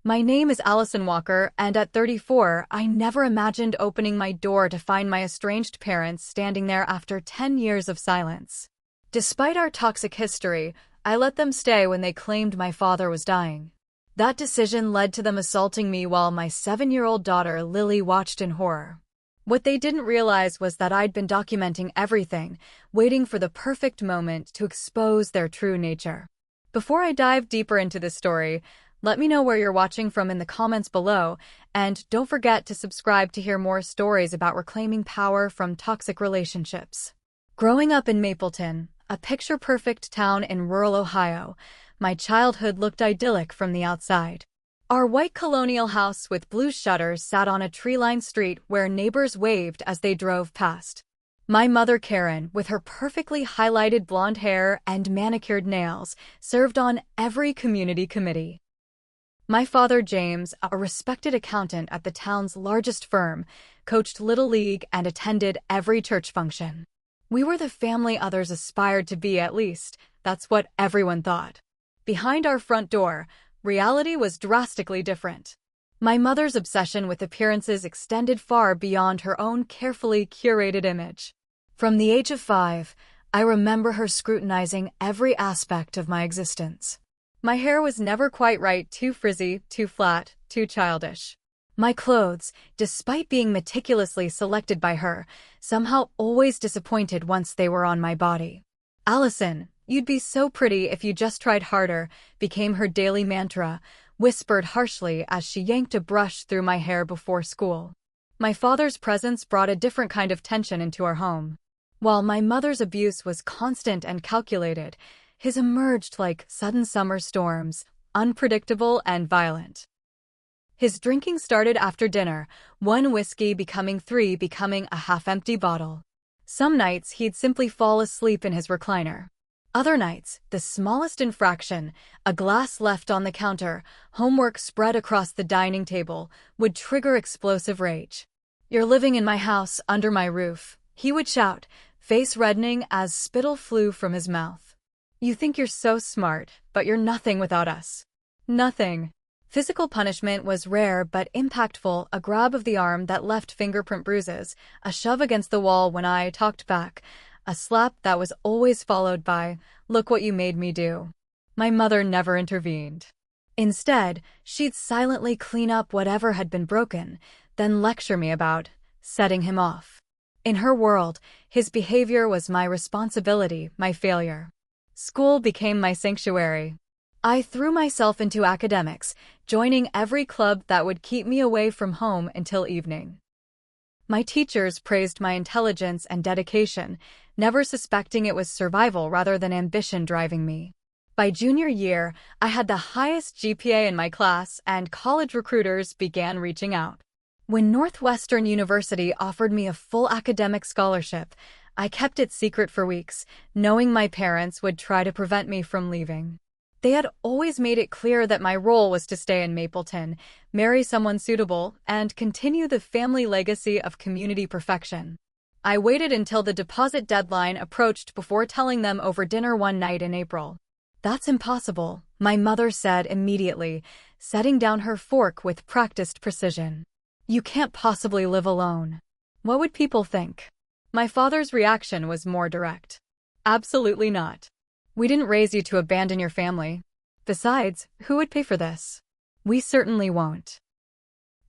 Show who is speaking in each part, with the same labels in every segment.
Speaker 1: My name is Allison Walker, and at 34, I never imagined opening my door to find my estranged parents standing there after 10 years of silence. Despite our toxic history, I let them stay when they claimed my father was dying. That decision led to them assaulting me while my 7-year-old daughter Lily watched in horror. What they didn't realize was that I'd been documenting everything, waiting for the perfect moment to expose their true nature. Before I dive deeper into this story, let me know where you're watching from in the comments below, and don't forget to subscribe to hear more stories about reclaiming power from toxic relationships. Growing up in Mapleton, a picture-perfect town in rural Ohio, my childhood looked idyllic from the outside. Our white colonial house with blue shutters sat on a tree-lined street where neighbors waved as they drove past. My mother Karen, with her perfectly highlighted blonde hair and manicured nails, served on every community committee. My father James, a respected accountant at the town's largest firm, coached Little League and attended every church function. We were the family others aspired to be, at least. That's what everyone thought. Behind our front door, reality was drastically different. My mother's obsession with appearances extended far beyond her own carefully curated image. From the age of 5, I remember her scrutinizing every aspect of my existence. My hair was never quite right, too frizzy, too flat, too childish. My clothes, despite being meticulously selected by her, somehow always disappointed once they were on my body. "Allison, you'd be so pretty if you just tried harder," became her daily mantra, whispered harshly as she yanked a brush through my hair before school. My father's presence brought a different kind of tension into our home. While my mother's abuse was constant and calculated, his emerged like sudden summer storms, unpredictable and violent. His drinking started after dinner, one whiskey becoming 3, becoming a half-empty bottle. Some nights he'd simply fall asleep in his recliner. Other nights, the smallest infraction, a glass left on the counter, homework spread across the dining table, would trigger explosive rage. "You're living in my house, under my roof," he would shout, face reddening as spittle flew from his mouth. "You think you're so smart, but you're nothing without us." Nothing. Physical punishment was rare but impactful, a grab of the arm that left fingerprint bruises, a shove against the wall when I talked back, a slap that was always followed by, "Look what you made me do." My mother never intervened. Instead, she'd silently clean up whatever had been broken, then lecture me about setting him off. In her world, his behavior was my responsibility, my failure. School became my sanctuary. I threw myself into academics, joining every club that would keep me away from home until evening. My teachers praised my intelligence and dedication, never suspecting it was survival rather than ambition driving me. By junior year, I had the highest GPA in my class, and college recruiters began reaching out. When Northwestern University offered me a full academic scholarship, I kept it secret for weeks, knowing my parents would try to prevent me from leaving. They had always made it clear that my role was to stay in Mapleton, marry someone suitable, and continue the family legacy of community perfection. I waited until the deposit deadline approached before telling them over dinner one night in April. "That's impossible," my mother said immediately, setting down her fork with practiced precision. "You can't possibly live alone. What would people think?" My father's reaction was more direct. "Absolutely not. We didn't raise you to abandon your family. Besides, who would pay for this? We certainly won't."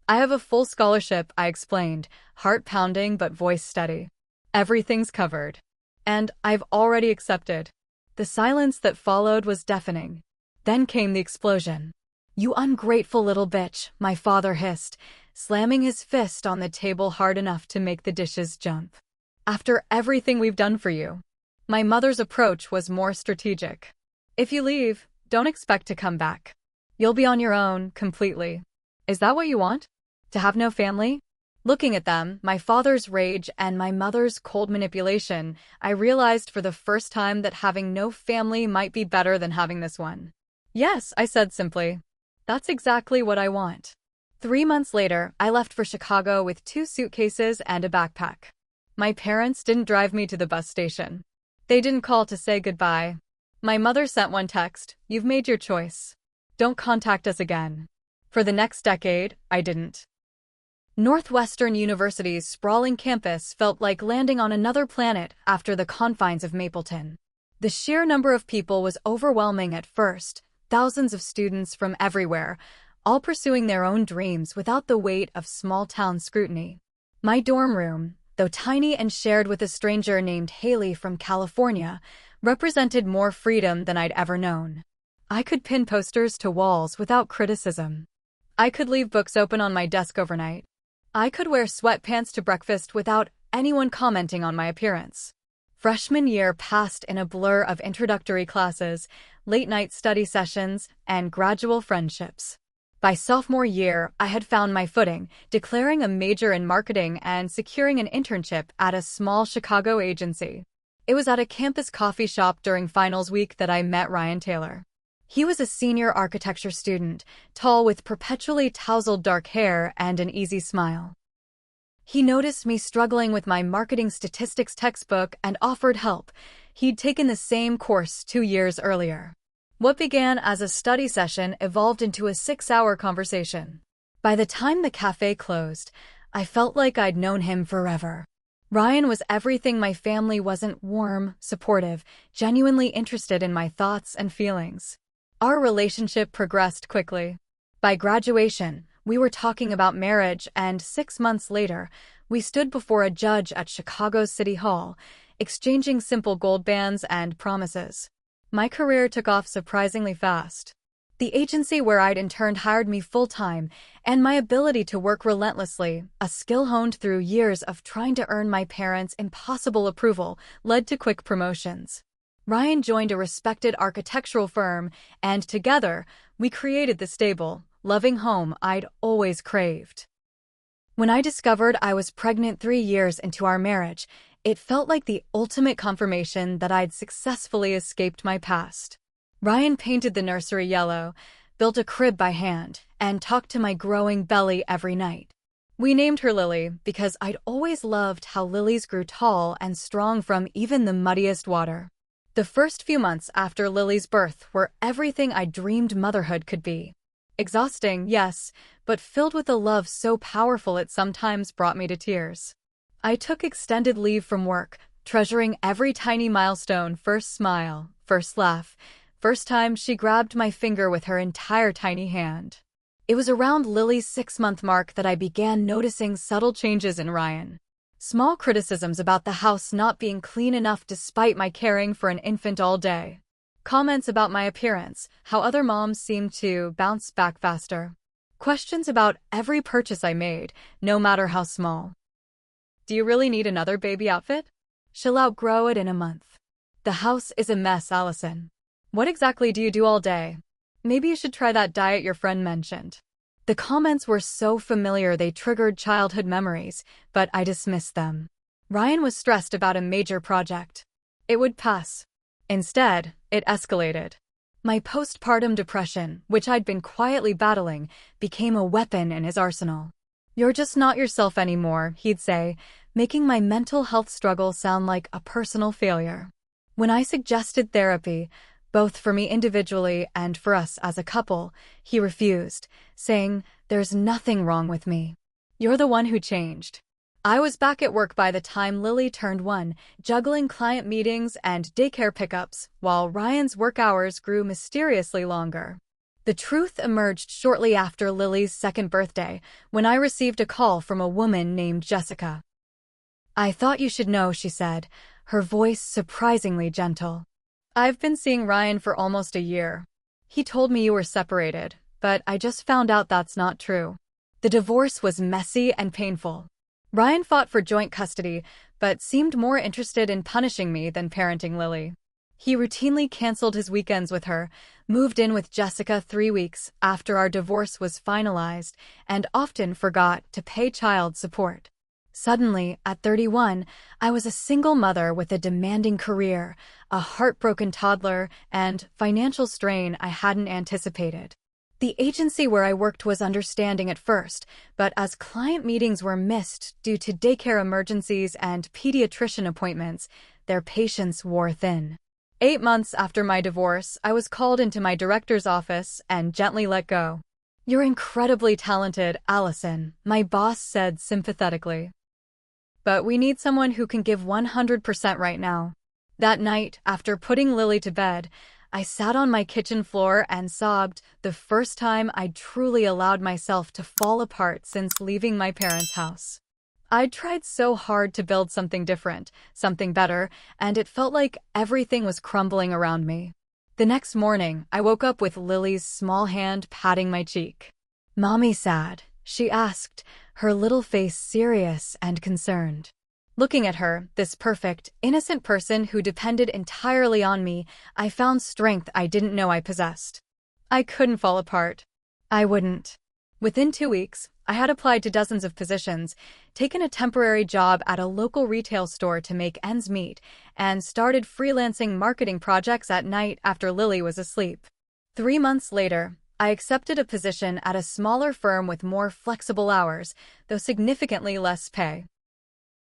Speaker 1: "I have a full scholarship," I explained, heart pounding but voice steady. "Everything's covered. And I've already accepted." The silence that followed was deafening. Then came the explosion. "You ungrateful little bitch," my father hissed, slamming his fist on the table hard enough to make the dishes jump. "After everything we've done for you." My mother's approach was more strategic. "If you leave, don't expect to come back. You'll be on your own, completely. Is that what you want? To have no family?" Looking at them, my father's rage and my mother's cold manipulation, I realized for the first time that having no family might be better than having this one. "Yes," I said simply. "That's exactly what I want." 3 months later, I left for Chicago with 2 suitcases and a backpack. My parents didn't drive me to the bus station. They didn't call to say goodbye. My mother sent one text, "You've made your choice. Don't contact us again." For the next decade, I didn't. Northwestern University's sprawling campus felt like landing on another planet after the confines of Mapleton. The sheer number of people was overwhelming at first, thousands of students from everywhere, all pursuing their own dreams without the weight of small-town scrutiny. My dorm room, though tiny and shared with a stranger named Haley from California, represented more freedom than I'd ever known. I could pin posters to walls without criticism. I could leave books open on my desk overnight. I could wear sweatpants to breakfast without anyone commenting on my appearance. Freshman year passed in a blur of introductory classes, late-night study sessions, and gradual friendships. By sophomore year, I had found my footing, declaring a major in marketing and securing an internship at a small Chicago agency. It was at a campus coffee shop during finals week that I met Ryan Taylor. He was a senior architecture student, tall with perpetually tousled dark hair and an easy smile. He noticed me struggling with my marketing statistics textbook and offered help. He'd taken the same course 2 years earlier. What began as a study session evolved into a 6-hour conversation. By the time the cafe closed, I felt like I'd known him forever. Ryan was everything my family wasn't: warm, supportive, genuinely interested in my thoughts and feelings. Our relationship progressed quickly. By graduation, we were talking about marriage, and 6 months later, we stood before a judge at Chicago's City Hall, exchanging simple gold bands and promises. My career took off surprisingly fast. The agency where I'd interned hired me full-time, and my ability to work relentlessly, a skill honed through years of trying to earn my parents' impossible approval, led to quick promotions. Ryan joined a respected architectural firm, and together, we created the stable, loving home I'd always craved. When I discovered I was pregnant 3 years into our marriage, it felt like the ultimate confirmation that I'd successfully escaped my past. Ryan painted the nursery yellow, built a crib by hand, and talked to my growing belly every night. We named her Lily because I'd always loved how lilies grew tall and strong from even the muddiest water. The first few months after Lily's birth were everything I dreamed motherhood could be. Exhausting, yes, but filled with a love so powerful it sometimes brought me to tears. I took extended leave from work, treasuring every tiny milestone: first smile, first laugh, first time she grabbed my finger with her entire tiny hand. It was around Lily's 6-month mark that I began noticing subtle changes in Ryan. Small criticisms about the house not being clean enough despite my caring for an infant all day. Comments about my appearance, how other moms seemed to bounce back faster. Questions about every purchase I made, no matter how small. Do you really need another baby outfit? She'll outgrow it in a month. The house is a mess, Allison. What exactly do you do all day? Maybe you should try that diet your friend mentioned. The comments were so familiar they triggered childhood memories, but I dismissed them. Ryan was stressed about a major project. It would pass. Instead, it escalated. My postpartum depression, which I'd been quietly battling, became a weapon in his arsenal. "You're just not yourself anymore," he'd say, making my mental health struggle sound like a personal failure. When I suggested therapy, both for me individually and for us as a couple, he refused, saying, "There's nothing wrong with me. You're the one who changed." I was back at work by the time Lily turned 1, juggling client meetings and daycare pickups, while Ryan's work hours grew mysteriously longer. The truth emerged shortly after Lily's 2nd birthday, when I received a call from a woman named Jessica. "I thought you should know," she said, her voice surprisingly gentle. "I've been seeing Ryan for almost a year. He told me you were separated, but I just found out that's not true." The divorce was messy and painful. Ryan fought for joint custody, but seemed more interested in punishing me than parenting Lily. He routinely canceled his weekends with her, moved in with Jessica 3 weeks after our divorce was finalized, and often forgot to pay child support. Suddenly, at 31, I was a single mother with a demanding career, a heartbroken toddler, and financial strain I hadn't anticipated. The agency where I worked was understanding at first, but as client meetings were missed due to daycare emergencies and pediatrician appointments, their patience wore thin. 8 months after my divorce, I was called into my director's office and gently let go. "You're incredibly talented, Allison," my boss said sympathetically. "But we need someone who can give 100% right now." That night, after putting Lily to bed, I sat on my kitchen floor and sobbed, the first time I'd truly allowed myself to fall apart since leaving my parents' house. I'd tried so hard to build something different, something better, and it felt like everything was crumbling around me. The next morning, I woke up with Lily's small hand patting my cheek. "Mommy sad?" she asked, her little face serious and concerned. Looking at her, this perfect, innocent person who depended entirely on me, I found strength I didn't know I possessed. I couldn't fall apart. I wouldn't. Within 2 weeks, I had applied to dozens of positions, taken a temporary job at a local retail store to make ends meet, and started freelancing marketing projects at night after Lily was asleep. 3 months later, I accepted a position at a smaller firm with more flexible hours, though significantly less pay.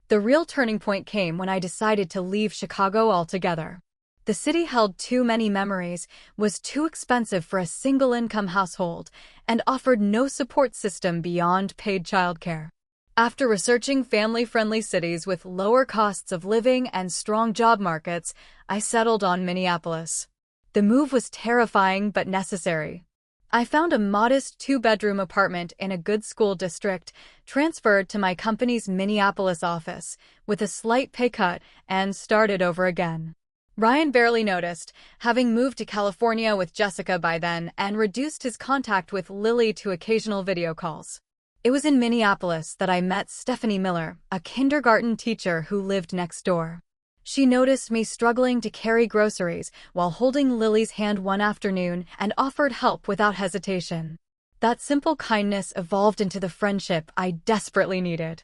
Speaker 1: The real turning point came when I decided to leave Chicago altogether. The city held too many memories, was too expensive for a single-income household, and offered no support system beyond paid childcare. After researching family-friendly cities with lower costs of living and strong job markets, I settled on Minneapolis. The move was terrifying but necessary. I found a modest 2-bedroom apartment in a good school district, transferred to my company's Minneapolis office, with a slight pay cut, and started over again. Ryan barely noticed, having moved to California with Jessica by then and reduced his contact with Lily to occasional video calls. It was in Minneapolis that I met Stephanie Miller, a kindergarten teacher who lived next door. She noticed me struggling to carry groceries while holding Lily's hand one afternoon and offered help without hesitation. That simple kindness evolved into the friendship I desperately needed.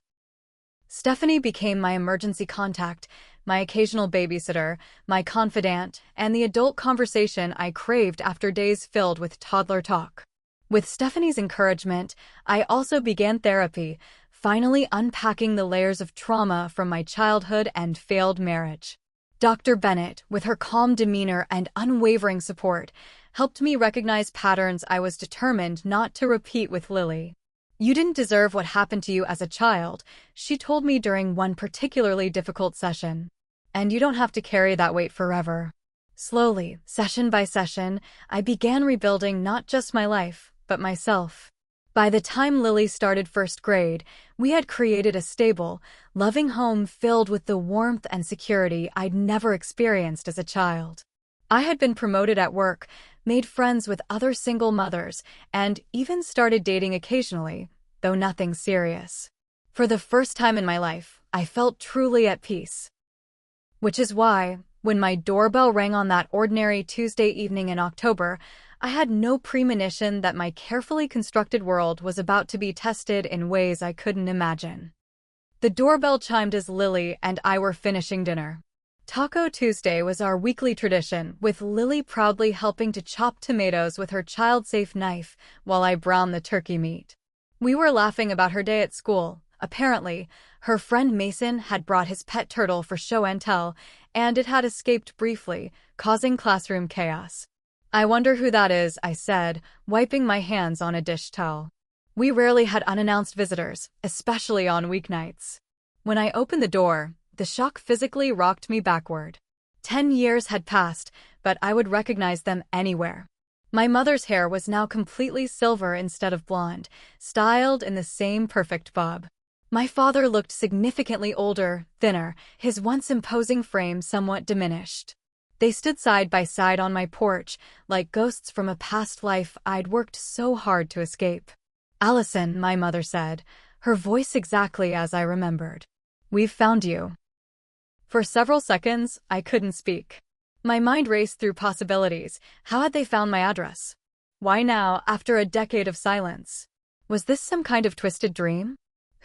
Speaker 1: Stephanie became my emergency contact, my occasional babysitter, my confidant, and the adult conversation I craved after days filled with toddler talk. With Stephanie's encouragement, I also began therapy, finally unpacking the layers of trauma from my childhood and failed marriage. Dr. Bennett, with her calm demeanor and unwavering support, helped me recognize patterns I was determined not to repeat with Lily. "You didn't deserve what happened to you as a child," she told me during one particularly difficult session. "And you don't have to carry that weight forever." Slowly, session by session, I began rebuilding not just my life, but myself. By the time Lily started first grade, we had created a stable, loving home filled with the warmth and security I'd never experienced as a child. I had been promoted at work, made friends with other single mothers, and even started dating occasionally, though nothing serious. For the first time in my life, I felt truly at peace. Which is why, when my doorbell rang on that ordinary Tuesday evening in October, I had no premonition that my carefully constructed world was about to be tested in ways I couldn't imagine. The doorbell chimed as Lily and I were finishing dinner. Taco Tuesday was our weekly tradition, with Lily proudly helping to chop tomatoes with her child-safe knife while I browned the turkey meat. We were laughing about her day at school. Apparently, her friend Mason had brought his pet turtle for show and tell, and it had escaped briefly, causing classroom chaos. "I wonder who that is," I said, wiping my hands on a dish towel. We rarely had unannounced visitors, especially on weeknights. When I opened the door, the shock physically rocked me backward. 10 years had passed, but I would recognize them anywhere. My mother's hair was now completely silver instead of blonde, styled in the same perfect bob. My father looked significantly older, thinner, his once imposing frame somewhat diminished. They stood side by side on my porch, like ghosts from a past life I'd worked so hard to escape. "Allison," my mother said, her voice exactly as I remembered. "We've found you." For several seconds, I couldn't speak. My mind raced through possibilities. How had they found my address? Why now, after a decade of silence? Was this some kind of twisted dream?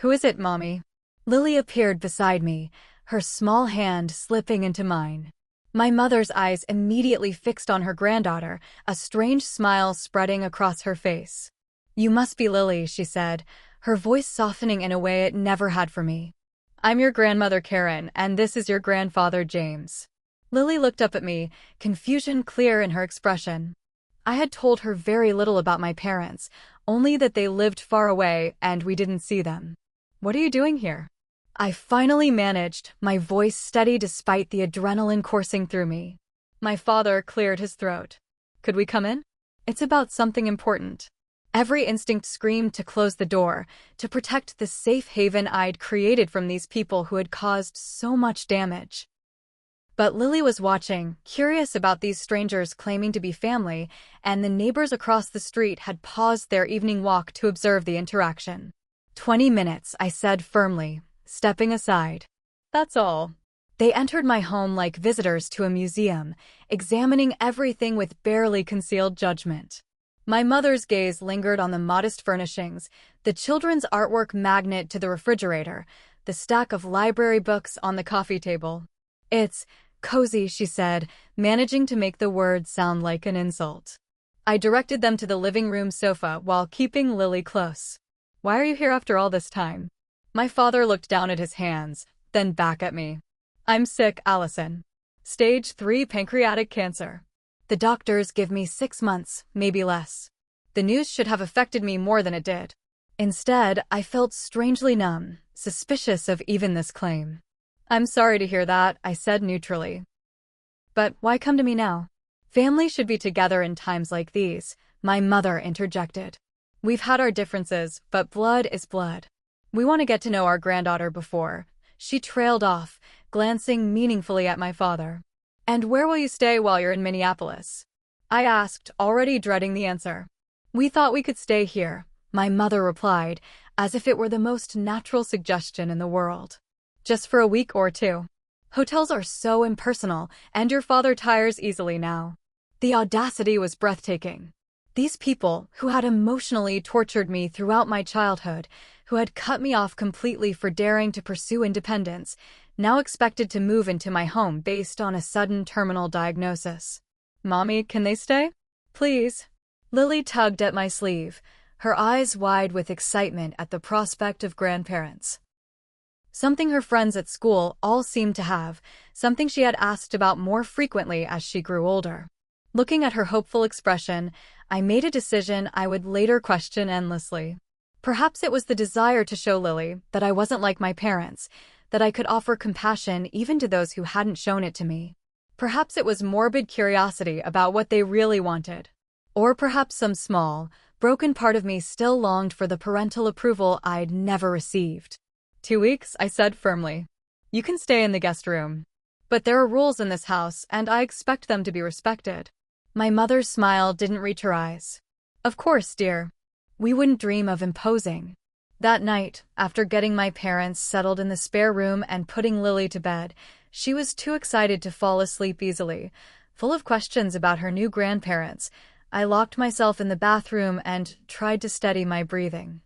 Speaker 1: "Who is it, Mommy?" Lily appeared beside me, her small hand slipping into mine. My mother's eyes immediately fixed on her granddaughter, a strange smile spreading across her face. "You must be Lily," she said, her voice softening in a way it never had for me. "I'm your grandmother Karen, and this is your grandfather James." Lily looked up at me, confusion clear in her expression. I had told her very little about my parents, only that they lived far away and we didn't see them. "What are you doing here?" I finally managed, my voice steady despite the adrenaline coursing through me. My father cleared his throat. "Could we come in? It's about something important." Every instinct screamed to close the door, to protect the safe haven I'd created from these people who had caused so much damage. But Lily was watching, curious about these strangers claiming to be family, and the neighbors across the street had paused their evening walk to observe the interaction. 20 minutes, I said firmly, stepping aside. "That's all." They entered my home like visitors to a museum, examining everything with barely concealed judgment. My mother's gaze lingered on the modest furnishings, the children's artwork magnet to the refrigerator, the stack of library books on the coffee table. "It's cozy," she said, managing to make the word sound like an insult. I directed them to the living room sofa while keeping Lily close. "Why are you here after all this time?" My father looked down at his hands, then back at me. "I'm sick, Allison. Stage 3 pancreatic cancer. The doctors give me 6 months, maybe less." The news should have affected me more than it did. Instead, I felt strangely numb, suspicious of even this claim. "I'm sorry to hear that," I said neutrally. "But why come to me now?" "Family should be together in times like these," my mother interjected. "We've had our differences, but blood is blood. We want to get to know our granddaughter before." She trailed off, glancing meaningfully at my father. "And where will you stay while you're in Minneapolis?" I asked, already dreading the answer. "We thought we could stay here," my mother replied, as if it were the most natural suggestion in the world. "Just for a week or two. Hotels are so impersonal, and your father tires easily now." The audacity was breathtaking. These people, who had emotionally tortured me throughout my childhood, who had cut me off completely for daring to pursue independence, now expected to move into my home based on a sudden terminal diagnosis. "Mommy, can they stay? Please." Lily tugged at my sleeve, her eyes wide with excitement at the prospect of grandparents. Something her friends at school all seemed to have, something she had asked about more frequently as she grew older. Looking at her hopeful expression, I made a decision I would later question endlessly. Perhaps it was the desire to show Lily that I wasn't like my parents, that I could offer compassion even to those who hadn't shown it to me. Perhaps it was morbid curiosity about what they really wanted. Or perhaps some small, broken part of me still longed for the parental approval I'd never received. 2 weeks, I said firmly. "You can stay in the guest room. But there are rules in this house, and I expect them to be respected." My mother's smile didn't reach her eyes. "Of course, dear. We wouldn't dream of imposing." That night, after getting my parents settled in the spare room and putting Lily to bed, she was too excited to fall asleep easily. Full of questions about her new grandparents, I locked myself in the bathroom and tried to steady my breathing.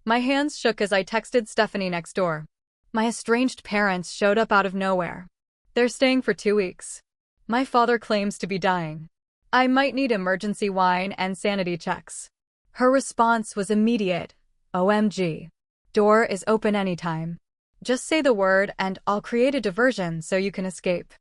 Speaker 1: My hands shook as I texted Stephanie next door. My estranged parents showed up out of nowhere. "They're staying for 2 weeks. My father claims to be dying. I might need emergency wine and sanity checks." Her response was immediate. "OMG. Door is open anytime. Just say the word and I'll create a diversion so you can escape."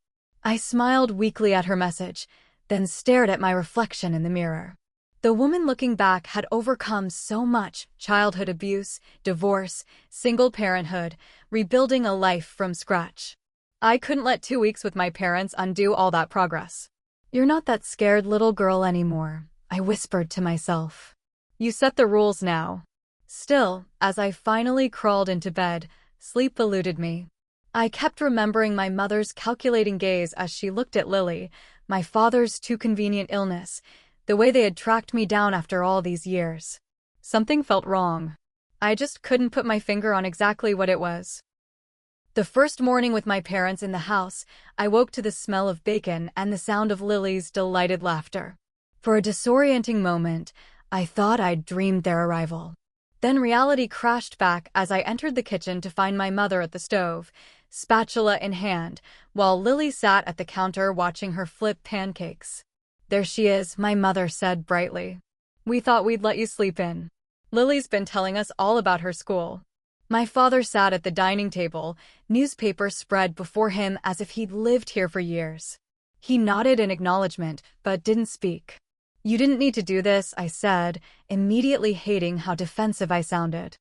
Speaker 1: I smiled weakly at her message, then stared at my reflection in the mirror. The woman looking back had overcome so much: childhood abuse, divorce, single parenthood, rebuilding a life from scratch. I couldn't let 2 weeks with my parents undo all that progress. "You're not that scared little girl anymore," I whispered to myself. "You set the rules now." Still, as I finally crawled into bed, sleep eluded me. I kept remembering my mother's calculating gaze as she looked at Lily, my father's too convenient illness, the way they had tracked me down after all these years. Something felt wrong. I just couldn't put my finger on exactly what it was. The first morning with my parents in the house, I woke to the smell of bacon and the sound of Lily's delighted laughter. For a disorienting moment, I thought I'd dreamed their arrival. Then reality crashed back as I entered the kitchen to find my mother at the stove, spatula in hand, while Lily sat at the counter watching her flip pancakes. "There she is," my mother said brightly. "We thought we'd let you sleep in. Lily's been telling us all about her school." My father sat at the dining table, newspaper spread before him as if he'd lived here for years. He nodded in acknowledgement, but didn't speak. You didn't need to do this, I said, immediately hating how defensive I sounded.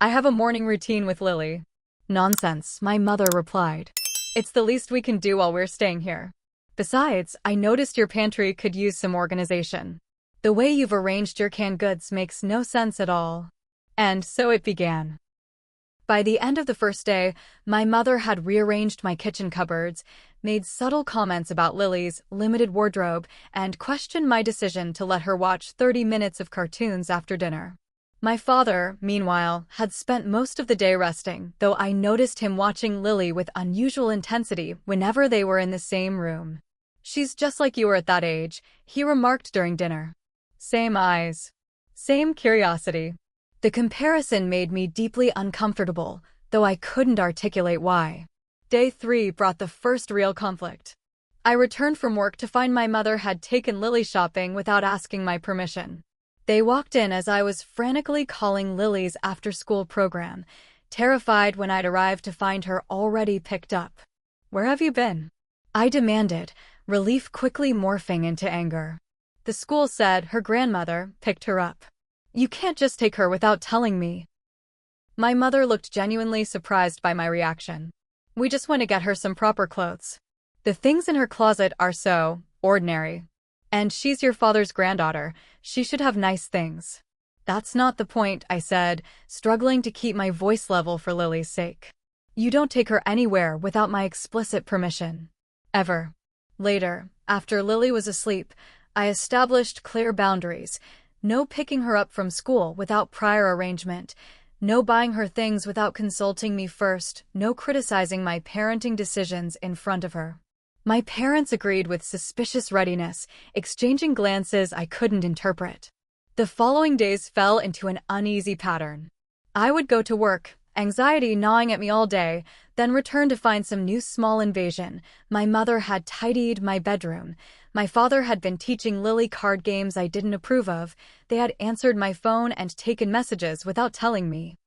Speaker 1: I have a morning routine with Lily. Nonsense, my mother replied. It's the least we can do while we're staying here. Besides, I noticed your pantry could use some organization. The way you've arranged your canned goods makes no sense at all. And so it began. By the end of the first day, my mother had rearranged my kitchen cupboards, made subtle comments about Lily's limited wardrobe, and questioned my decision to let her watch 30 minutes of cartoons after dinner. My father, meanwhile, had spent most of the day resting, though I noticed him watching Lily with unusual intensity whenever they were in the same room. She's just like you were at that age, he remarked during dinner. Same eyes. Same curiosity. The comparison made me deeply uncomfortable, though I couldn't articulate why. Day 3 brought the first real conflict. I returned from work to find my mother had taken Lily shopping without asking my permission. They walked in as I was frantically calling Lily's after-school program, terrified when I'd arrived to find her already picked up. Where have you been? I demanded, relief quickly morphing into anger. The school said her grandmother picked her up. You can't just take her without telling me. My mother looked genuinely surprised by my reaction. We just want to get her some proper clothes. The things in her closet are so ordinary. And she's your father's granddaughter. She should have nice things. That's not the point, I said, struggling to keep my voice level for Lily's sake. You don't take her anywhere without my explicit permission. Ever. Later, after Lily was asleep, I established clear boundaries. No picking her up from school without prior arrangement. No buying her things without consulting me first. No criticizing my parenting decisions in front of her. My parents agreed with suspicious readiness, exchanging glances I couldn't interpret. The following days fell into an uneasy pattern. I would go to work, anxiety gnawing at me all day, then return to find some new small invasion. My mother had tidied my bedroom. My father had been teaching Lily card games I didn't approve of. They had answered my phone and taken messages without telling me.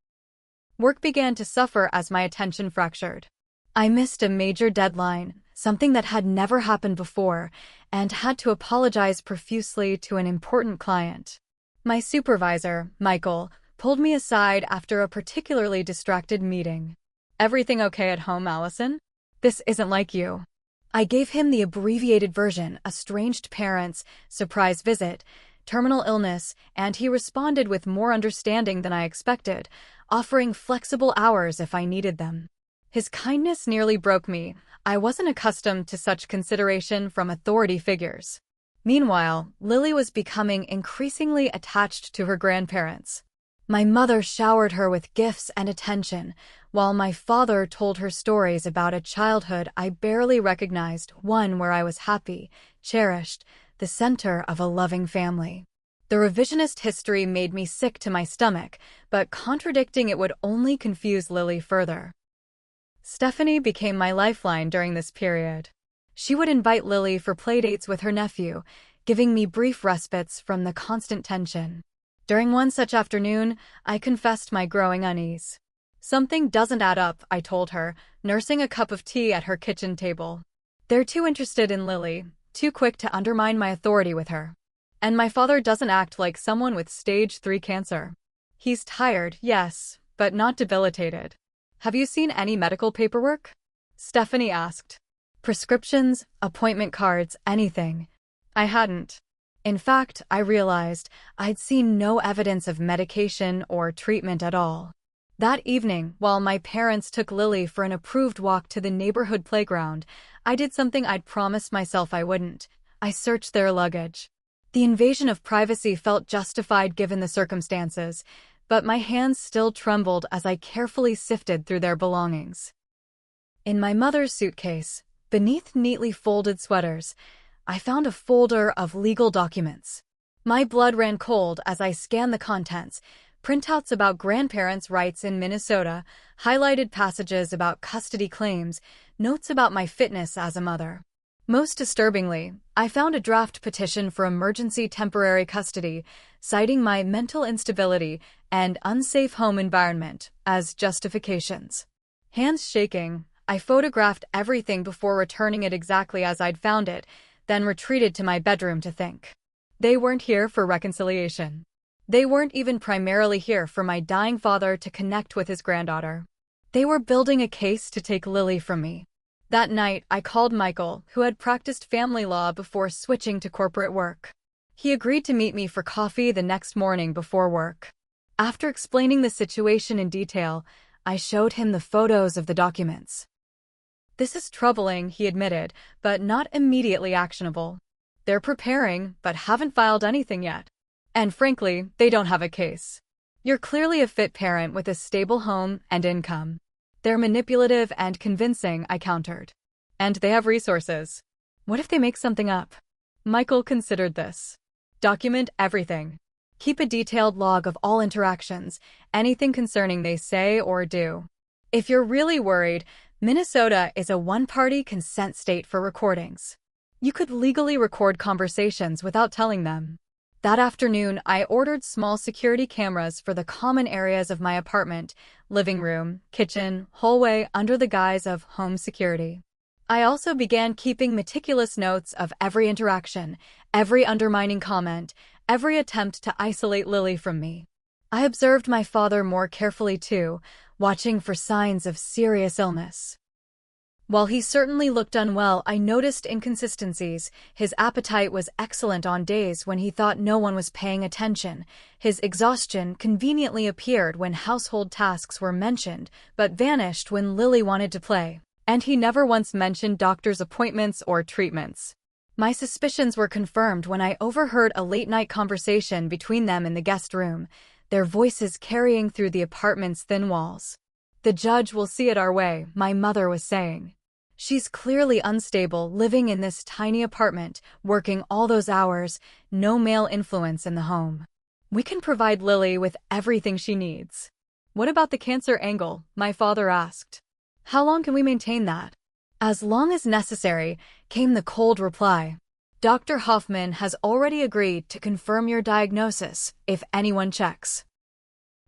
Speaker 1: Work began to suffer as my attention fractured. I missed a major deadline, something that had never happened before, and had to apologize profusely to an important client. My supervisor, Michael, pulled me aside after a particularly distracted meeting. Everything okay at home, Allison? This isn't like you. I gave him the abbreviated version, estranged parents, surprise visit, terminal illness, and he responded with more understanding than I expected, offering flexible hours if I needed them. His kindness nearly broke me. I wasn't accustomed to such consideration from authority figures. Meanwhile, Lily was becoming increasingly attached to her grandparents. My mother showered her with gifts and attention, while my father told her stories about a childhood I barely recognized, one where I was happy, cherished, the center of a loving family. The revisionist history made me sick to my stomach, but contradicting it would only confuse Lily further. Stephanie became my lifeline during this period. She would invite Lily for playdates with her nephew, giving me brief respites from the constant tension. During one such afternoon, I confessed my growing unease. Something doesn't add up, I told her, nursing a cup of tea at her kitchen table. They're too interested in Lily, too quick to undermine my authority with her. And my father doesn't act like someone with stage 3 cancer. He's tired, yes, but not debilitated. Have you seen any medical paperwork? Stephanie asked. Prescriptions, appointment cards, anything. I hadn't. In fact, I realized I'd seen no evidence of medication or treatment at all. That evening, while my parents took Lily for an approved walk to the neighborhood playground, I did something I'd promised myself I wouldn't. I searched their luggage. The invasion of privacy felt justified given the circumstances, but my hands still trembled as I carefully sifted through their belongings. In my mother's suitcase, beneath neatly folded sweaters, I found a folder of legal documents. My blood ran cold as I scanned the contents, printouts about grandparents' rights in Minnesota, highlighted passages about custody claims, notes about my fitness as a mother. Most disturbingly, I found a draft petition for emergency temporary custody, citing my mental instability and unsafe home environment as justifications. Hands shaking, I photographed everything before returning it exactly as I'd found it, then retreated to my bedroom to think. They weren't here for reconciliation. They weren't even primarily here for my dying father to connect with his granddaughter. They were building a case to take Lily from me. That night, I called Michael, who had practiced family law before switching to corporate work. He agreed to meet me for coffee the next morning before work. After explaining the situation in detail, I showed him the photos of the documents. This is troubling, he admitted, but not immediately actionable. They're preparing, but haven't filed anything yet. And frankly, they don't have a case. You're clearly a fit parent with a stable home and income. They're manipulative and convincing, I countered. And they have resources. What if they make something up? Michael considered this. Document everything. Keep a detailed log of all interactions, anything concerning they say or do. If you're really worried, Minnesota is a one-party consent state for recordings. You could legally record conversations without telling them. That afternoon, I ordered small security cameras for the common areas of my apartment, living room, kitchen, hallway, under the guise of home security. I also began keeping meticulous notes of every interaction, every undermining comment, every attempt to isolate Lily from me. I observed my father more carefully too, watching for signs of serious illness. While he certainly looked unwell, I noticed inconsistencies. His appetite was excellent on days when he thought no one was paying attention. His exhaustion conveniently appeared when household tasks were mentioned, but vanished when Lily wanted to play. And he never once mentioned doctor's appointments or treatments. My suspicions were confirmed when I overheard a late-night conversation between them in the guest room, their voices carrying through the apartment's thin walls. "The judge will see it our way," my mother was saying. "She's clearly unstable, living in this tiny apartment, working all those hours, no male influence in the home. We can provide Lily with everything she needs." "What about the cancer angle?" my father asked. "How long can we maintain that?" "As long as necessary," came the cold reply. "Dr. Hoffman has already agreed to confirm your diagnosis if anyone checks.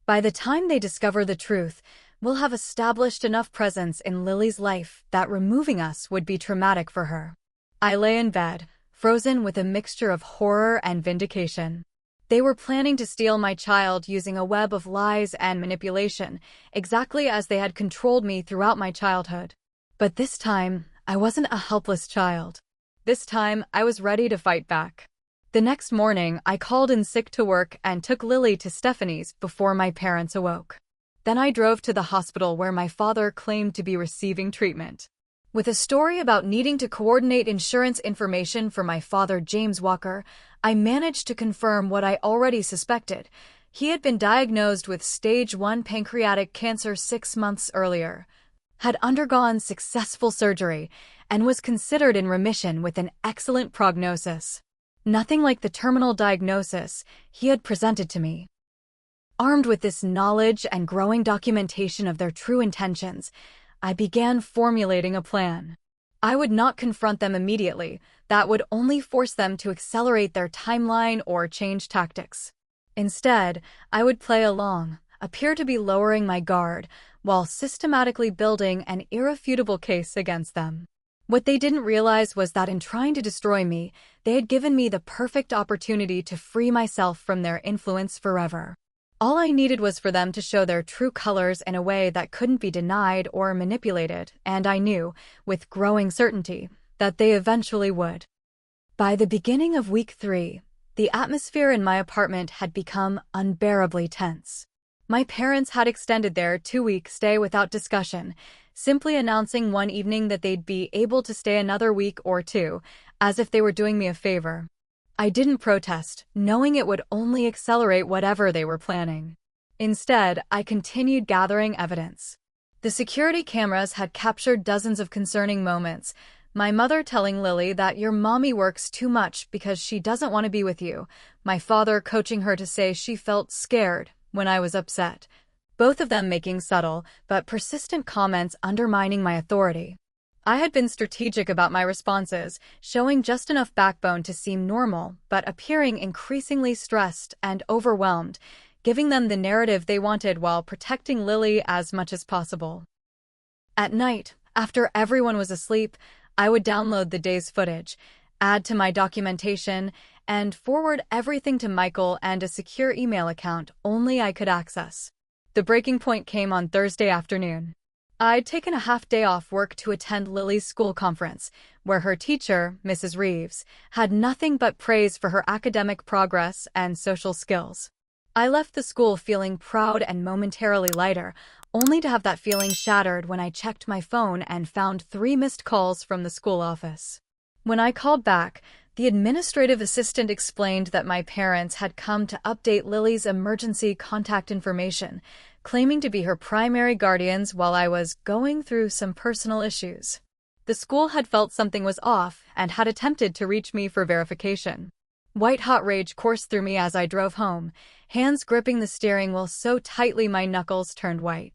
Speaker 1: By the time they discover the truth, we'll have established enough presence in Lily's life that removing us would be traumatic for her." I lay in bed, frozen with a mixture of horror and vindication. They were planning to steal my child using a web of lies and manipulation, exactly as they had controlled me throughout my childhood. But this time, I wasn't a helpless child. This time, I was ready to fight back. The next morning, I called in sick to work and took Lily to Stephanie's before my parents awoke. Then I drove to the hospital where my father claimed to be receiving treatment. With a story about needing to coordinate insurance information for my father, James Walker, I managed to confirm what I already suspected. He had been diagnosed with stage 1 pancreatic cancer 6 months earlier, had undergone successful surgery, and was considered in remission with an excellent prognosis. Nothing like the terminal diagnosis he had presented to me. Armed with this knowledge and growing documentation of their true intentions, I began formulating a plan. I would not confront them immediately. That would only force them to accelerate their timeline or change tactics. Instead, I would play along, appear to be lowering my guard, while systematically building an irrefutable case against them. What they didn't realize was that in trying to destroy me, they had given me the perfect opportunity to free myself from their influence forever. All I needed was for them to show their true colors in a way that couldn't be denied or manipulated, and I knew, with growing certainty, that they eventually would. By the beginning of week 3, the atmosphere in my apartment had become unbearably tense. My parents had extended their 2-week stay without discussion, simply announcing one evening that they'd be able to stay another week or 2, as if they were doing me a favor. I didn't protest, knowing it would only accelerate whatever they were planning. Instead, I continued gathering evidence. The security cameras had captured dozens of concerning moments. My mother telling Lily that your mommy works too much because she doesn't want to be with you. My father coaching her to say she felt scared when I was upset. Both of them making subtle but persistent comments undermining my authority. I had been strategic about my responses, showing just enough backbone to seem normal, but appearing increasingly stressed and overwhelmed, giving them the narrative they wanted while protecting Lily as much as possible. At night, after everyone was asleep, I would download the day's footage, add to my documentation, and forward everything to Michael and a secure email account only I could access. The breaking point came on Thursday afternoon. I'd taken a half-day off work to attend Lily's school conference, where her teacher, Mrs. Reeves, had nothing but praise for her academic progress and social skills. I left the school feeling proud and momentarily lighter, only to have that feeling shattered when I checked my phone and found 3 missed calls from the school office. When I called back, the administrative assistant explained that my parents had come to update Lily's emergency contact information, claiming to be her primary guardians while I was going through some personal issues. The school had felt something was off and had attempted to reach me for verification. White-hot rage coursed through me as I drove home, hands gripping the steering wheel so tightly my knuckles turned white.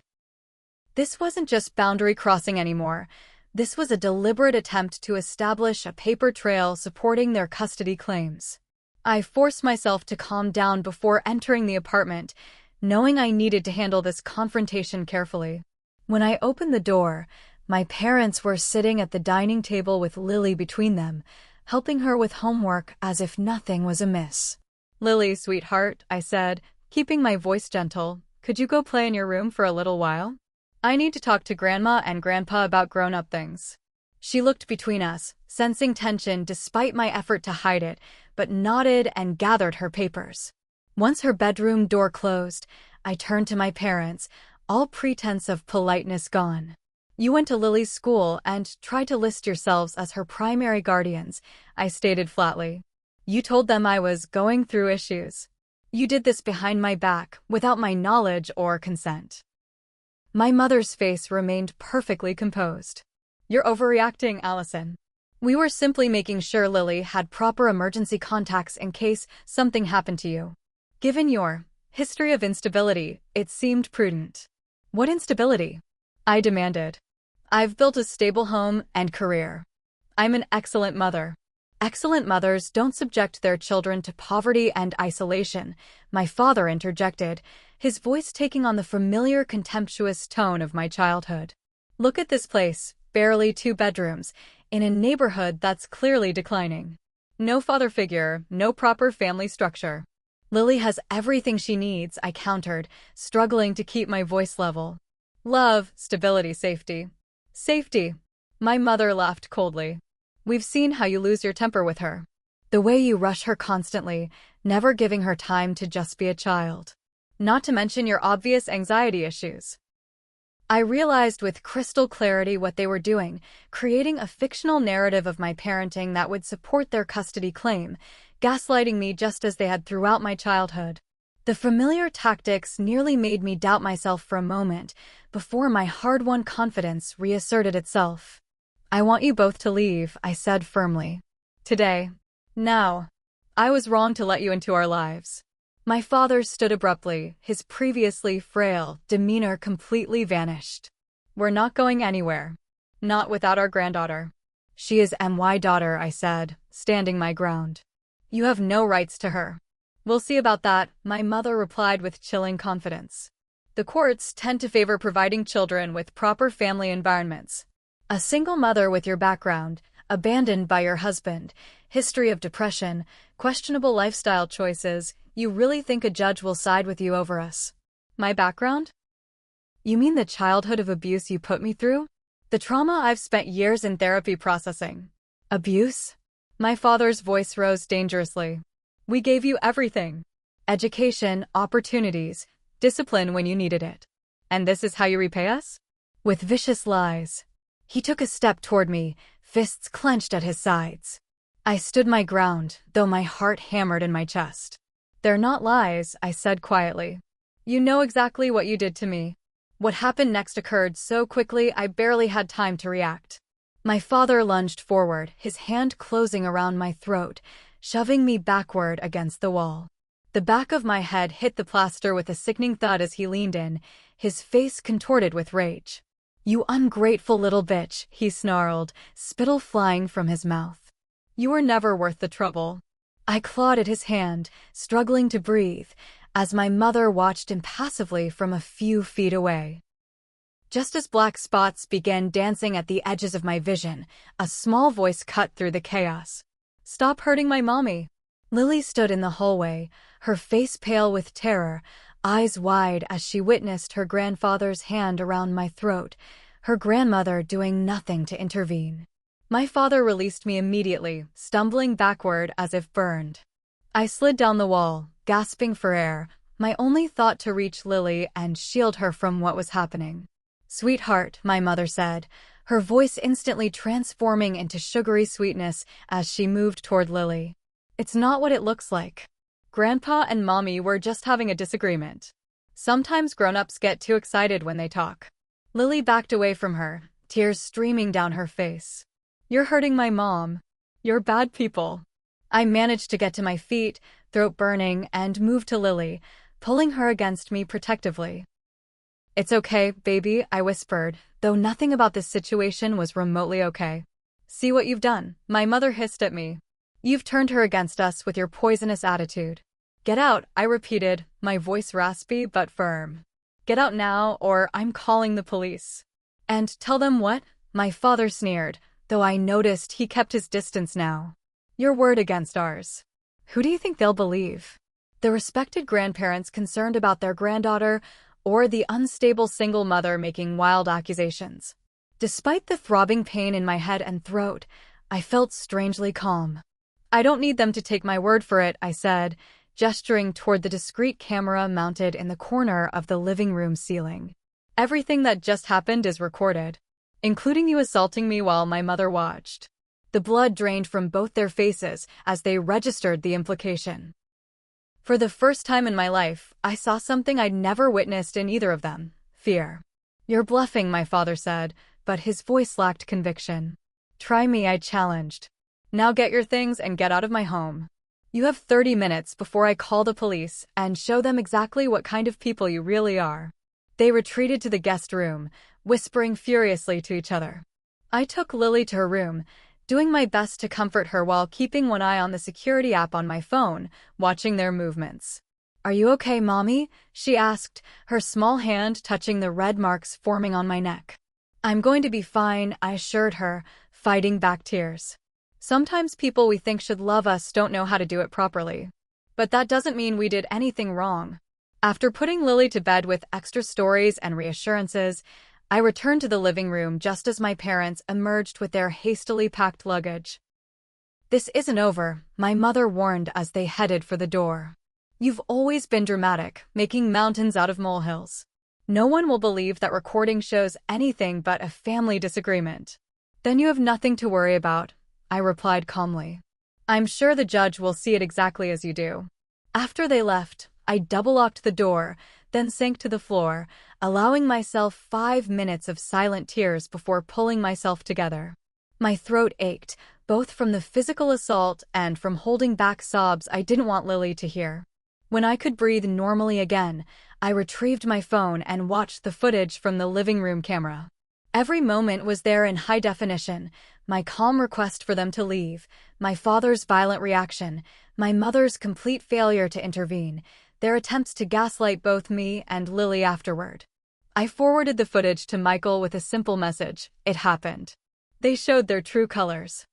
Speaker 1: This wasn't just boundary crossing anymore. This was a deliberate attempt to establish a paper trail supporting their custody claims. I forced myself to calm down before entering the apartment, knowing I needed to handle this confrontation carefully. When I opened the door, my parents were sitting at the dining table with Lily between them, helping her with homework as if nothing was amiss. "Lily, sweetheart," I said, keeping my voice gentle, "could you go play in your room for a little while? I need to talk to Grandma and Grandpa about grown-up things." She looked between us, sensing tension despite my effort to hide it, but nodded and gathered her papers. Once her bedroom door closed, I turned to my parents, all pretense of politeness gone. "You went to Lily's school and tried to list yourselves as her primary guardians," I stated flatly. "You told them I was going through issues. You did this behind my back, without my knowledge or consent." My mother's face remained perfectly composed. "You're overreacting, Allison. We were simply making sure Lily had proper emergency contacts in case something happened to you. Given your history of instability, it seemed prudent." "What instability?" I demanded. "I've built a stable home and career. I'm an excellent mother." "Excellent mothers don't subject their children to poverty and isolation," my father interjected, his voice taking on the familiar contemptuous tone of my childhood. "Look at this place, barely 2 bedrooms, in a neighborhood that's clearly declining. No father figure, no proper family structure." "Lily has everything she needs," I countered, struggling to keep my voice level. "Love, stability, safety." "Safety." My mother laughed coldly. "We've seen how you lose your temper with her. The way you rush her constantly, never giving her time to just be a child. Not to mention your obvious anxiety issues." I realized with crystal clarity what they were doing, creating a fictional narrative of my parenting that would support their custody claim, gaslighting me just as they had throughout my childhood. The familiar tactics nearly made me doubt myself for a moment, before my hard-won confidence reasserted itself. "I want you both to leave," I said firmly. "Today. Now. I was wrong to let you into our lives." My father stood abruptly, his previously frail demeanor completely vanished. "We're not going anywhere. Not without our granddaughter." "She is my daughter," I said, standing my ground. "You have no rights to her." "We'll see about that," my mother replied with chilling confidence. "The courts tend to favor providing children with proper family environments. A single mother with your background, abandoned by your husband, history of depression, questionable lifestyle choices, you really think a judge will side with you over us?" "My background? You mean the childhood of abuse you put me through? The trauma I've spent years in therapy processing?" "Abuse?" My father's voice rose dangerously. "We gave you everything. Education, opportunities, discipline when you needed it. And this is how you repay us?" "With vicious lies." He took a step toward me, fists clenched at his sides. I stood my ground, though my heart hammered in my chest. "They're not lies," I said quietly. "You know exactly what you did to me." What happened next occurred so quickly I barely had time to react. My father lunged forward, his hand closing around my throat, shoving me backward against the wall. The back of my head hit the plaster with a sickening thud as he leaned in, his face contorted with rage. "You ungrateful little bitch," he snarled, spittle flying from his mouth. "You were never worth the trouble." I clawed at his hand, struggling to breathe, as my mother watched impassively from a few feet away. Just as black spots began dancing at the edges of my vision, a small voice cut through the chaos. "Stop hurting my mommy." Lily stood in the hallway, her face pale with terror, eyes wide as she witnessed her grandfather's hand around my throat, her grandmother doing nothing to intervene. My father released me immediately, stumbling backward as if burned. I slid down the wall, gasping for air, my only thought to reach Lily and shield her from what was happening. "Sweetheart," my mother said, her voice instantly transforming into sugary sweetness as she moved toward Lily. "It's not what it looks like. Grandpa and Mommy were just having a disagreement. Sometimes grown-ups get too excited when they talk." Lily backed away from her, tears streaming down her face. "You're hurting my mom. You're bad people." I managed to get to my feet, throat burning, and move to Lily, pulling her against me protectively. "It's okay, baby," I whispered, though nothing about this situation was remotely okay. "See what you've done," my mother hissed at me. "You've turned her against us with your poisonous attitude." "Get out," I repeated, my voice raspy but firm. "Get out now, or I'm calling the police." "And tell them what?" My father sneered, though I noticed he kept his distance now. "Your word against ours. Who do you think they'll believe? The respected grandparents concerned about their granddaughter, or the unstable single mother making wild accusations?" Despite the throbbing pain in my head and throat, I felt strangely calm. "I don't need them to take my word for it," I said, gesturing toward the discreet camera mounted in the corner of the living room ceiling. "Everything that just happened is recorded, including you assaulting me while my mother watched." The blood drained from both their faces as they registered the implication. For the first time in my life, I saw something I'd never witnessed in either of them: fear. "You're bluffing," my father said, but his voice lacked conviction. "Try me," I challenged. "Now get your things and get out of my home. You have 30 minutes before I call the police and show them exactly what kind of people you really are." They retreated to the guest room, whispering furiously to each other. I took Lily to her room, doing my best to comfort her while keeping one eye on the security app on my phone, watching their movements. "Are you okay, Mommy?" she asked, her small hand touching the red marks forming on my neck. "I'm going to be fine," I assured her, fighting back tears. Sometimes people we think should love us don't know how to do it properly. But that doesn't mean we did anything wrong. After putting Lily to bed with extra stories and reassurances, I returned to the living room just as my parents emerged with their hastily packed luggage. "This isn't over," my mother warned as they headed for the door. "You've always been dramatic, making mountains out of molehills. No one will believe that recording shows anything but a family disagreement." "Then you have nothing to worry about," I replied calmly. "I'm sure the judge will see it exactly as you do." After they left, I double-locked the door, then sank to the floor, allowing myself 5 minutes of silent tears before pulling myself together. My throat ached, both from the physical assault and from holding back sobs I didn't want Lily to hear. When I could breathe normally again, I retrieved my phone and watched the footage from the living room camera. Every moment was there in high definition: my calm request for them to leave, my father's violent reaction, my mother's complete failure to intervene, their attempts to gaslight both me and Lily afterward. I forwarded the footage to Michael with a simple message: "It happened." They showed their true colors.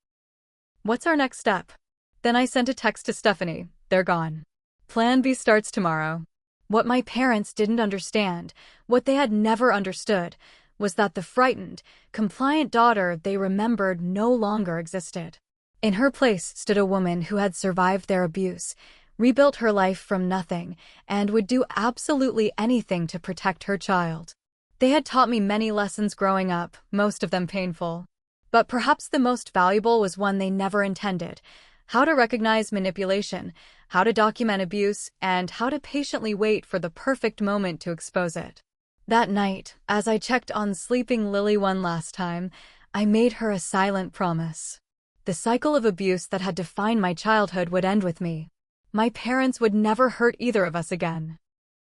Speaker 1: "What's our next step?" Then I sent a text to Stephanie: "They're gone. Plan B starts tomorrow." What my parents didn't understand, what they had never understood, was that the frightened, compliant daughter they remembered no longer existed. In her place stood a woman who had survived their abuse, rebuilt her life from nothing, and would do absolutely anything to protect her child. They had taught me many lessons growing up, most of them painful. But perhaps the most valuable was one they never intended: how to recognize manipulation, how to document abuse, and how to patiently wait for the perfect moment to expose it. That night, as I checked on sleeping Lily one last time, I made her a silent promise. The cycle of abuse that had defined my childhood would end with me. My parents would never hurt either of us again.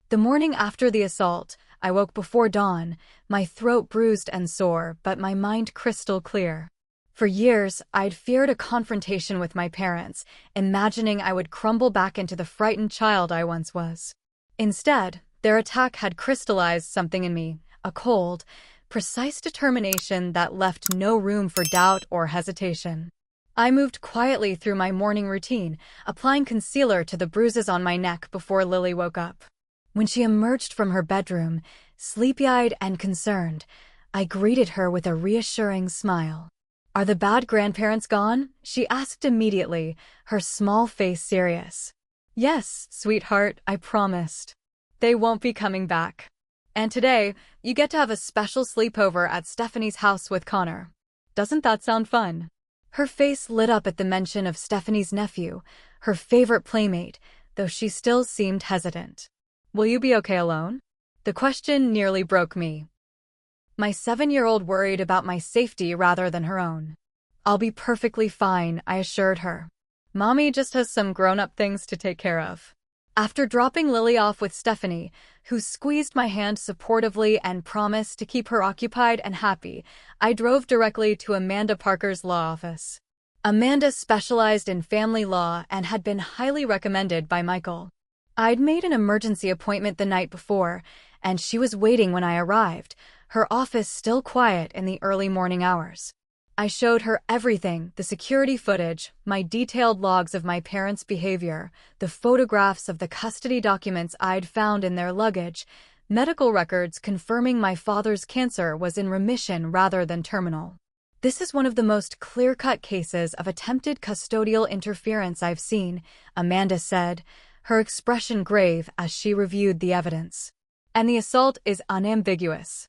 Speaker 1: The morning after the assault, I woke before dawn, my throat bruised and sore, but my mind crystal clear. For years, I'd feared a confrontation with my parents, imagining I would crumble back into the frightened child I once was. Instead, their attack had crystallized something in me, a cold, precise determination that left no room for doubt or hesitation. I moved quietly through my morning routine, applying concealer to the bruises on my neck before Lily woke up. When she emerged from her bedroom, sleepy-eyed and concerned, I greeted her with a reassuring smile. "Are the bad grandparents gone?" she asked immediately, her small face serious. "Yes, sweetheart, I promised. They won't be coming back. And today, you get to have a special sleepover at Stephanie's house with Connor. Doesn't that sound fun?" Her face lit up at the mention of Stephanie's nephew, her favorite playmate, though she still seemed hesitant. "Will you be okay alone?" The question nearly broke me. My 7-year-old worried about my safety rather than her own. "I'll be perfectly fine," I assured her. "Mommy just has some grown-up things to take care of." After dropping Lily off with Stephanie, who squeezed my hand supportively and promised to keep her occupied and happy, I drove directly to Amanda Parker's law office. Amanda specialized in family law and had been highly recommended by Michael. I'd made an emergency appointment the night before, and she was waiting when I arrived, her office still quiet in the early morning hours. I showed her everything: the security footage, my detailed logs of my parents' behavior, the photographs of the custody documents I'd found in their luggage, medical records confirming my father's cancer was in remission rather than terminal. "This is one of the most clear-cut cases of attempted custodial interference I've seen," Amanda said, her expression grave as she reviewed the evidence. "And the assault is unambiguous.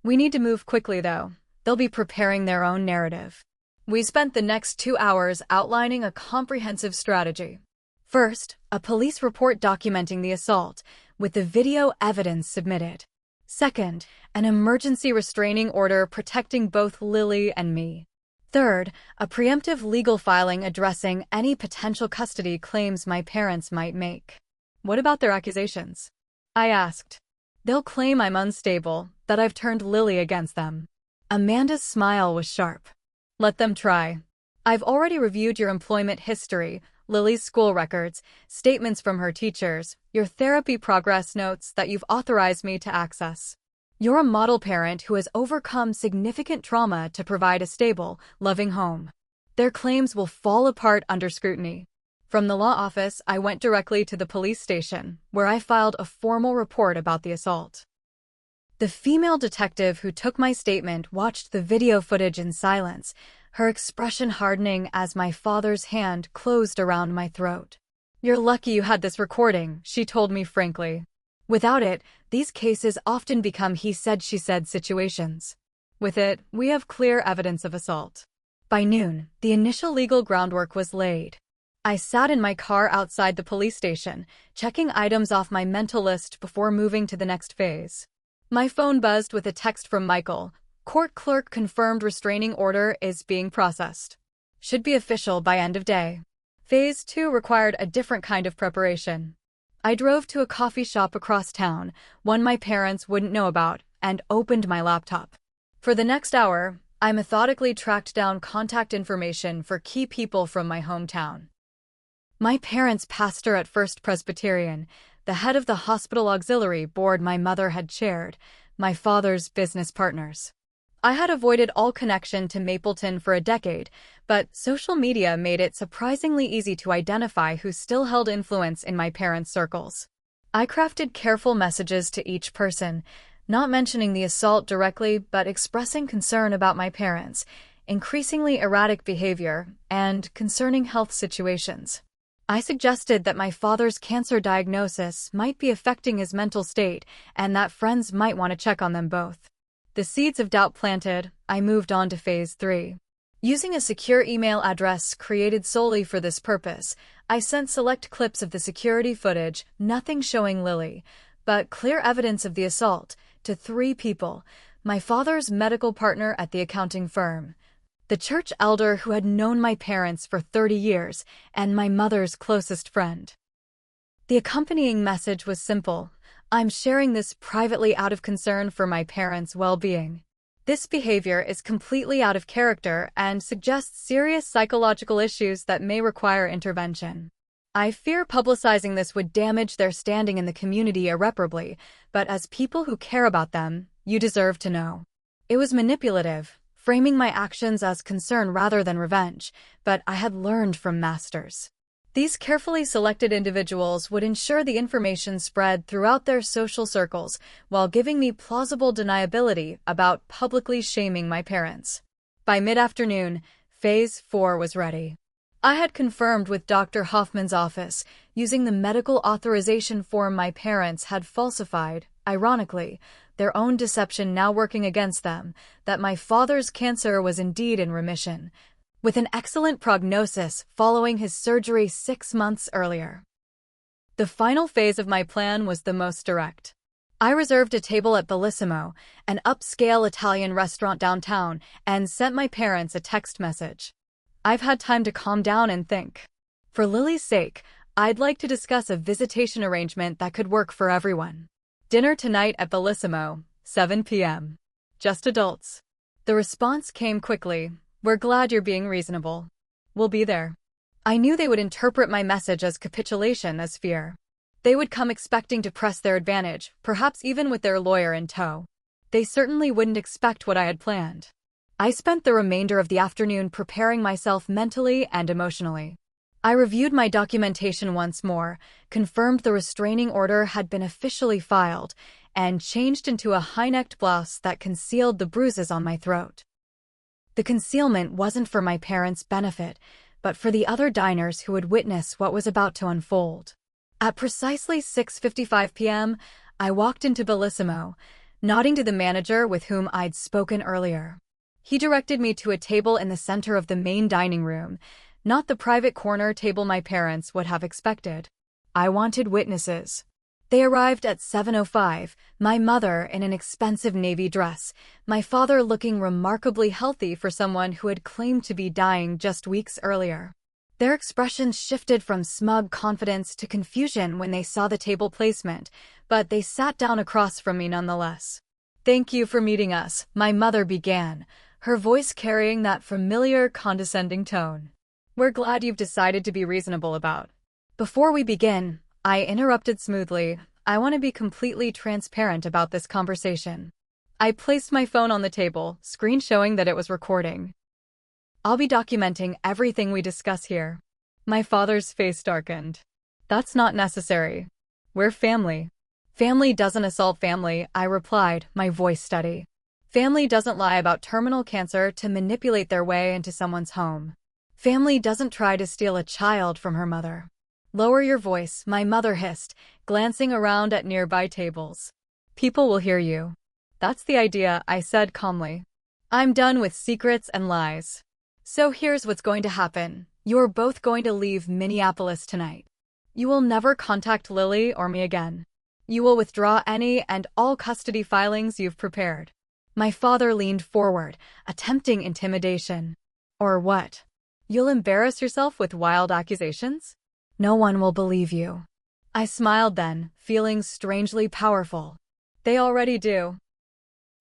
Speaker 1: We need to move quickly, though. They'll be preparing their own narrative." We spent the next 2 hours outlining a comprehensive strategy. First, a police report documenting the assault, with the video evidence submitted. Second, an emergency restraining order protecting both Lily and me. Third, a preemptive legal filing addressing any potential custody claims my parents might make. "What about their accusations?" I asked. "They'll claim I'm unstable, that I've turned Lily against them." Amanda's smile was sharp. "Let them try. I've already reviewed your employment history, Lily's school records, statements from her teachers, your therapy progress notes that you've authorized me to access. You're a model parent who has overcome significant trauma to provide a stable, loving home. Their claims will fall apart under scrutiny." From the law office, I went directly to the police station, where I filed a formal report about the assault. The female detective who took my statement watched the video footage in silence, her expression hardening as my father's hand closed around my throat. "You're lucky you had this recording," she told me frankly. "Without it, these cases often become he said, she said situations. With it, we have clear evidence of assault." By noon, the initial legal groundwork was laid. I sat in my car outside the police station, checking items off my mental list before moving to the next phase. My phone buzzed with a text from Michael. "Court clerk confirmed restraining order is being processed. Should be official by end of day." Phase 2 required a different kind of preparation. I drove to a coffee shop across town, one my parents wouldn't know about, and opened my laptop. For the next hour, I methodically tracked down contact information for key people from my hometown. My parents' pastor at First Presbyterian, the head of the hospital auxiliary board my mother had chaired, my father's business partners. I had avoided all connection to Mapleton for a decade, but social media made it surprisingly easy to identify who still held influence in my parents' circles. I crafted careful messages to each person, not mentioning the assault directly but expressing concern about my parents, increasingly erratic behavior, and concerning health situations. I suggested that my father's cancer diagnosis might be affecting his mental state and that friends might want to check on them both. The seeds of doubt planted, I moved on to phase 3. Using a secure email address created solely for this purpose, I sent select clips of the security footage, nothing showing Lily, but clear evidence of the assault, to 3 people: my father's medical partner at the accounting firm, the church elder who had known my parents for 30 years, and my mother's closest friend. The accompanying message was simple: "I'm sharing this privately out of concern for my parents' well-being. This behavior is completely out of character and suggests serious psychological issues that may require intervention. I fear publicizing this would damage their standing in the community irreparably, but as people who care about them, you deserve to know." It was manipulative, framing my actions as concern rather than revenge, but I had learned from masters. These carefully selected individuals would ensure the information spread throughout their social circles while giving me plausible deniability about publicly shaming my parents. By mid-afternoon, Phase 4 was ready. I had confirmed with Dr. Hoffman's office, using the medical authorization form my parents had falsified, ironically, their own deception now working against them, that my father's cancer was indeed in remission, with an excellent prognosis following his surgery 6 months earlier. The final phase of my plan was the most direct. I reserved a table at Bellissimo, an upscale Italian restaurant downtown, and sent my parents a text message. I've had time to calm down and think. For Lily's sake, I'd like to discuss a visitation arrangement that could work for everyone. Dinner tonight at Bellissimo, 7 p.m. Just adults. The response came quickly. We're glad you're being reasonable. We'll be there. I knew they would interpret my message as capitulation, as fear. They would come expecting to press their advantage, perhaps even with their lawyer in tow. They certainly wouldn't expect what I had planned. I spent the remainder of the afternoon preparing myself mentally and emotionally. I reviewed my documentation once more, confirmed the restraining order had been officially filed, and changed into a high-necked blouse that concealed the bruises on my throat. The concealment wasn't for my parents' benefit, but for the other diners who would witness what was about to unfold. At precisely 6:55 p.m., I walked into Bellissimo, nodding to the manager with whom I'd spoken earlier. He directed me to a table in the center of the main dining room, not the private corner table my parents would have expected. I wanted witnesses. They arrived at 7:05, my mother in an expensive navy dress, my father looking remarkably healthy for someone who had claimed to be dying just weeks earlier. Their expressions shifted from smug confidence to confusion when they saw the table placement, but they sat down across from me nonetheless. "Thank you for meeting us," my mother began, her voice carrying that familiar, condescending tone. "We're glad you've decided to be reasonable about." Before we begin, I interrupted smoothly, I want to be completely transparent about this conversation. I placed my phone on the table, screen showing that it was recording. I'll be documenting everything we discuss here. My father's face darkened. That's not necessary. We're family. Family doesn't assault family, I replied, my voice steady. Family doesn't lie about terminal cancer to manipulate their way into someone's home. Family doesn't try to steal a child from her mother. Lower your voice, my mother hissed, glancing around at nearby tables. People will hear you. That's the idea, I said calmly. I'm done with secrets and lies. So here's what's going to happen. You're both going to leave Minneapolis tonight. You will never contact Lily or me again. You will withdraw any and all custody filings you've prepared. My father leaned forward, attempting intimidation. Or what? You'll embarrass yourself with wild accusations? No one will believe you. I smiled then, feeling strangely powerful. They already do.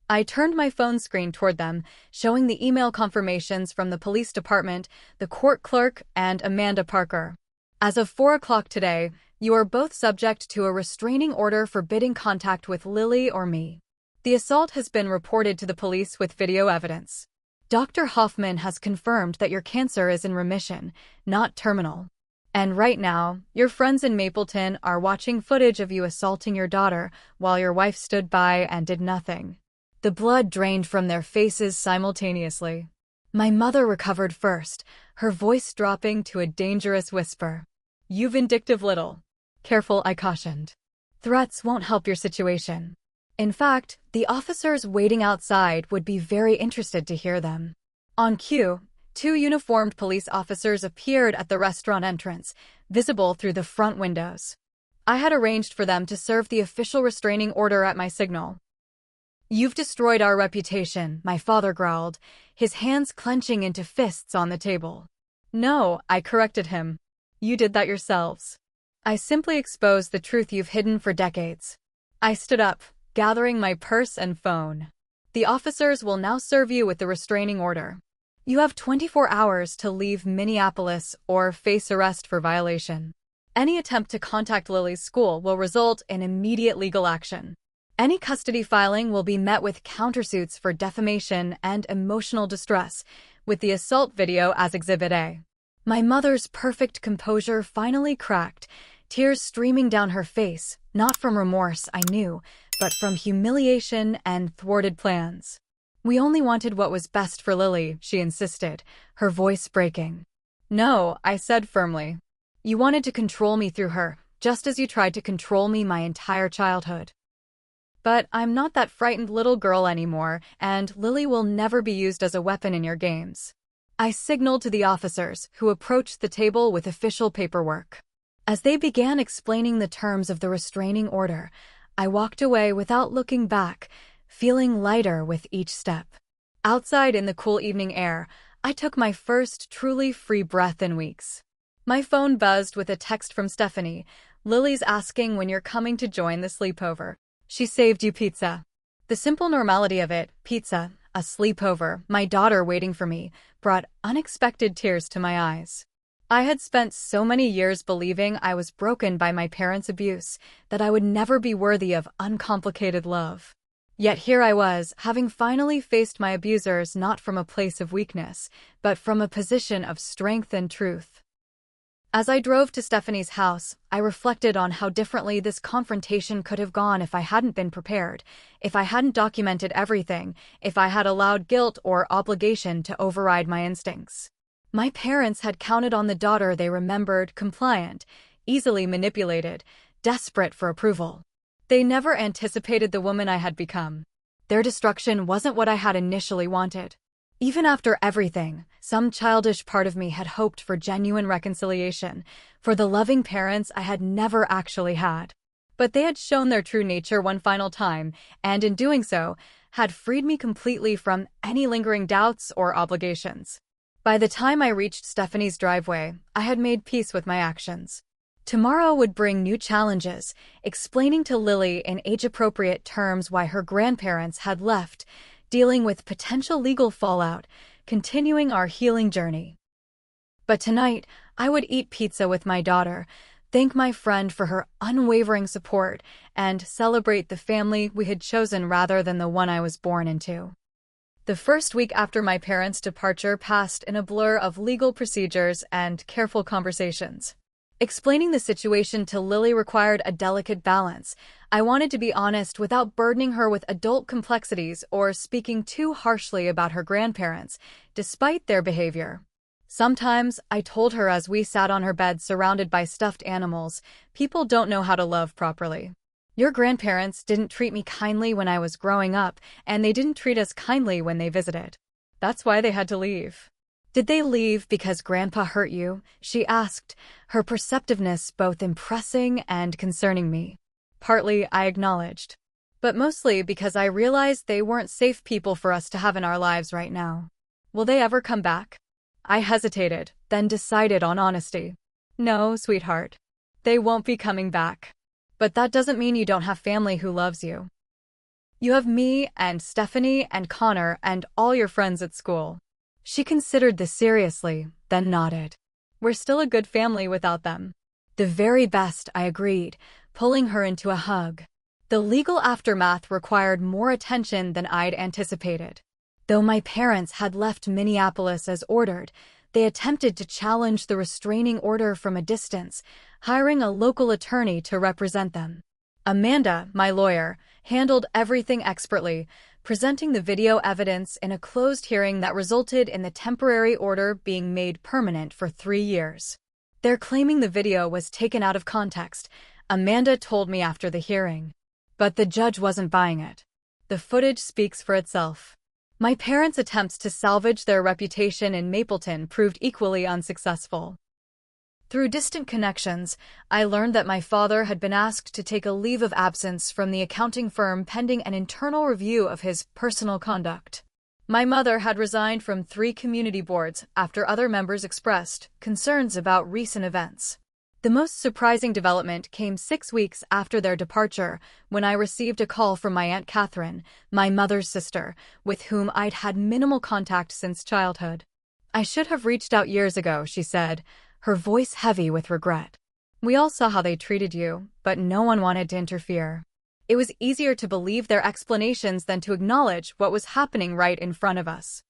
Speaker 1: I turned my phone screen toward them, showing the email confirmations from the police department, the court clerk, and Amanda Parker. As of 4 o'clock today, you are both subject to a restraining order forbidding contact with Lily or me. The assault has been reported to the police with video evidence. Dr. Hoffman has confirmed that your cancer is in remission, not terminal. And right now, your friends in Mapleton are watching footage of you assaulting your daughter while your wife stood by and did nothing. The blood drained from their faces simultaneously. My mother recovered first, her voice dropping to a dangerous whisper. You vindictive little. Careful, I cautioned. Threats won't help your situation. In fact, the officers waiting outside would be very interested to hear them. On cue, 2 uniformed police officers appeared at the restaurant entrance, visible through the front windows. I had arranged for them to serve the official restraining order at my signal. You've destroyed our reputation, my father growled, his hands clenching into fists on the table. No, I corrected him. You did that yourselves. I simply exposed the truth you've hidden for decades. I stood up, gathering my purse and phone. The officers will now serve you with the restraining order. You have 24 hours to leave Minneapolis or face arrest for violation. Any attempt to contact Lily's school will result in immediate legal action. Any custody filing will be met with countersuits for defamation and emotional distress, with the assault video as Exhibit A. My mother's perfect composure finally cracked, tears streaming down her face, not from remorse, I knew, but from humiliation and thwarted plans. "We only wanted what was best for Lily," she insisted, her voice breaking. "No," I said firmly. "You wanted to control me through her, just as you tried to control me my entire childhood. But I'm not that frightened little girl anymore, and Lily will never be used as a weapon in your games." I signaled to the officers, who approached the table with official paperwork. As they began explaining the terms of the restraining order, I walked away without looking back, feeling lighter with each step. Outside in the cool evening air, I took my first truly free breath in weeks. My phone buzzed with a text from Stephanie. "Lily's asking when you're coming to join the sleepover. She saved you pizza." The simple normality of it, pizza, a sleepover, my daughter waiting for me, brought unexpected tears to my eyes. I had spent so many years believing I was broken by my parents' abuse, that I would never be worthy of uncomplicated love. Yet here I was, having finally faced my abusers not from a place of weakness, but from a position of strength and truth. As I drove to Stephanie's house, I reflected on how differently this confrontation could have gone if I hadn't been prepared, if I hadn't documented everything, if I had allowed guilt or obligation to override my instincts. My parents had counted on the daughter they remembered compliant, easily manipulated, desperate for approval. They never anticipated the woman I had become. Their destruction wasn't what I had initially wanted. Even after everything, some childish part of me had hoped for genuine reconciliation, for the loving parents I had never actually had. But they had shown their true nature one final time, and in doing so, had freed me completely from any lingering doubts or obligations. By the time I reached Stephanie's driveway, I had made peace with my actions. Tomorrow would bring new challenges, explaining to Lily in age-appropriate terms why her grandparents had left, dealing with potential legal fallout, continuing our healing journey. But tonight, I would eat pizza with my daughter, thank my friend for her unwavering support, and celebrate the family we had chosen rather than the one I was born into. The first week after my parents' departure passed in a blur of legal procedures and careful conversations. Explaining the situation to Lily required a delicate balance. I wanted to be honest without burdening her with adult complexities or speaking too harshly about her grandparents, despite their behavior. Sometimes, I told her as we sat on her bed surrounded by stuffed animals, people don't know how to love properly. Your grandparents didn't treat me kindly when I was growing up, and they didn't treat us kindly when they visited. That's why they had to leave. Did they leave because Grandpa hurt you? She asked, her perceptiveness both impressing and concerning me. Partly, I acknowledged. But mostly because I realized they weren't safe people for us to have in our lives right now. Will they ever come back? I hesitated, then decided on honesty. No, sweetheart. They won't be coming back. But that doesn't mean you don't have family who loves you. You have me and Stephanie and Connor and all your friends at school. She considered this seriously, then nodded. We're still a good family without them. The very best, I agreed, pulling her into a hug. The legal aftermath required more attention than I'd anticipated. Though my parents had left Minneapolis as ordered, they attempted to challenge the restraining order from a distance, hiring a local attorney to represent them. Amanda, my lawyer, handled everything expertly, presenting the video evidence in a closed hearing that resulted in the temporary order being made permanent for 3 years. They're claiming the video was taken out of context, Amanda told me after the hearing. But the judge wasn't buying it. The footage speaks for itself. My parents' attempts to salvage their reputation in Mapleton proved equally unsuccessful. Through distant connections, I learned that my father had been asked to take a leave of absence from the accounting firm pending an internal review of his personal conduct. My mother had resigned from 3 community boards after other members expressed concerns about recent events. The most surprising development came 6 weeks after their departure, when I received a call from my Aunt Catherine, my mother's sister, with whom I'd had minimal contact since childhood. I should have reached out years ago, she said, her voice heavy with regret. We all saw how they treated you, but no one wanted to interfere. It was easier to believe their explanations than to acknowledge what was happening right in front of us.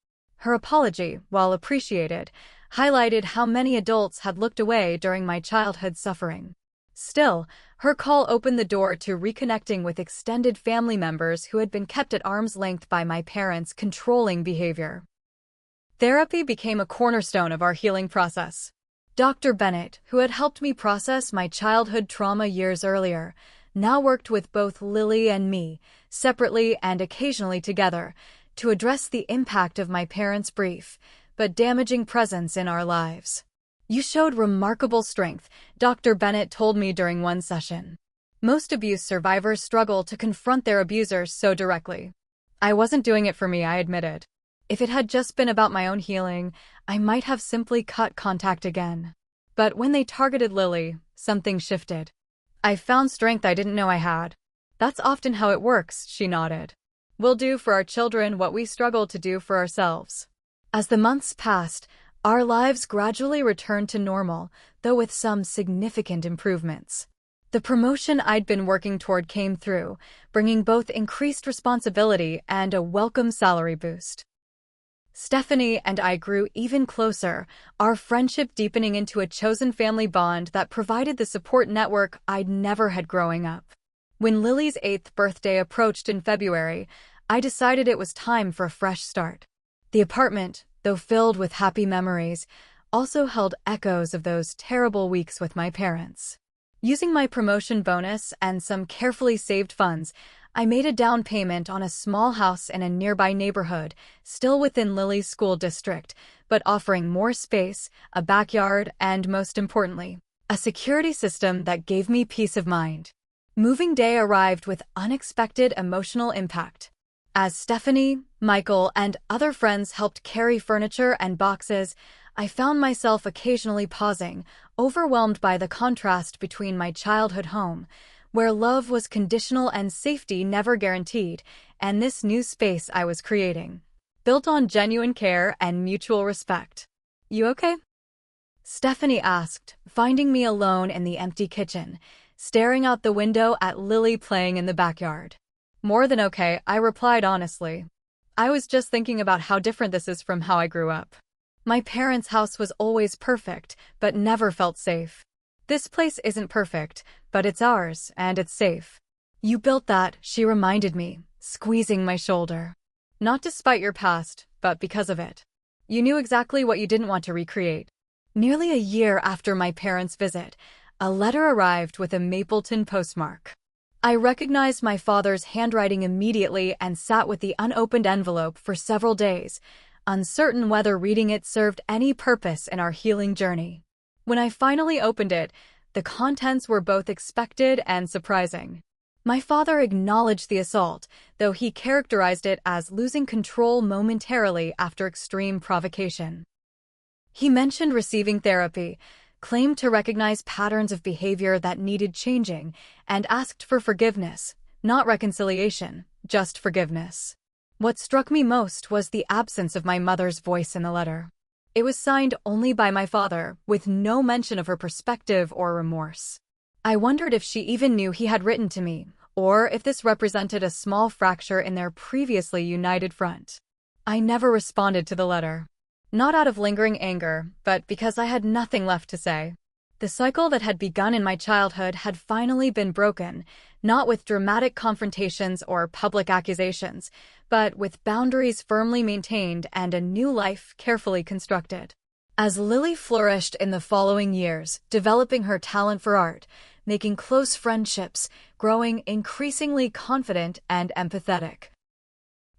Speaker 1: Her apology, while appreciated, highlighted how many adults had looked away during my childhood suffering. Still, her call opened the door to reconnecting with extended family members who had been kept at arm's length by my parents' controlling behavior. Therapy became a cornerstone of our healing process. Dr. Bennett, who had helped me process my childhood trauma years earlier, now worked with both Lily and me, separately and occasionally together, to address the impact of my parents' brief but damaging presence in our lives. "You showed remarkable strength," Dr. Bennett told me during one session. "Most abuse survivors struggle to confront their abusers so directly." I wasn't doing it for me, I admitted. If it had just been about my own healing, I might have simply cut contact again. But when they targeted Lily, something shifted. I found strength I didn't know I had. "That's often how it works," she nodded. "We'll do for our children what we struggle to do for ourselves." As the months passed, our lives gradually returned to normal, though with some significant improvements. The promotion I'd been working toward came through, bringing both increased responsibility and a welcome salary boost. Stephanie and I grew even closer, our friendship deepening into a chosen family bond that provided the support network I'd never had growing up. When Lily's 8th birthday approached in February, I decided it was time for a fresh start. The apartment, though filled with happy memories, also held echoes of those terrible weeks with my parents. Using my promotion bonus and some carefully saved funds, I made a down payment on a small house in a nearby neighborhood, still within Lily's school district, but offering more space, a backyard, and most importantly, a security system that gave me peace of mind. Moving day arrived with unexpected emotional impact. As Stephanie, Michael, and other friends helped carry furniture and boxes, I found myself occasionally pausing, overwhelmed by the contrast between my childhood home, where love was conditional and safety never guaranteed, and this new space I was creating, built on genuine care and mutual respect. "You okay?" Stephanie asked, finding me alone in the empty kitchen, staring out the window at Lily playing in the backyard. "More than okay," I replied honestly. "I was just thinking about how different this is from how I grew up. My parents' house was always perfect, but never felt safe. This place isn't perfect, but it's ours, and it's safe." "You built that," she reminded me, squeezing my shoulder. "Not despite your past, but because of it. You knew exactly what you didn't want to recreate." Nearly a year after my parents' visit, a letter arrived with a Mapleton postmark. I recognized my father's handwriting immediately and sat with the unopened envelope for several days, uncertain whether reading it served any purpose in our healing journey. When I finally opened it, the contents were both expected and surprising. My father acknowledged the assault, though he characterized it as losing control momentarily after extreme provocation. He mentioned receiving therapy, claimed to recognize patterns of behavior that needed changing, and asked for forgiveness, not reconciliation, just forgiveness. What struck me most was the absence of my mother's voice in the letter. It was signed only by my father, with no mention of her perspective or remorse. I wondered if she even knew he had written to me, or if this represented a small fracture in their previously united front. I never responded to the letter. Not out of lingering anger, but because I had nothing left to say. The cycle that had begun in my childhood had finally been broken, not with dramatic confrontations or public accusations, but with boundaries firmly maintained and a new life carefully constructed. As Lily flourished in the following years, developing her talent for art, making close friendships, growing increasingly confident and empathetic,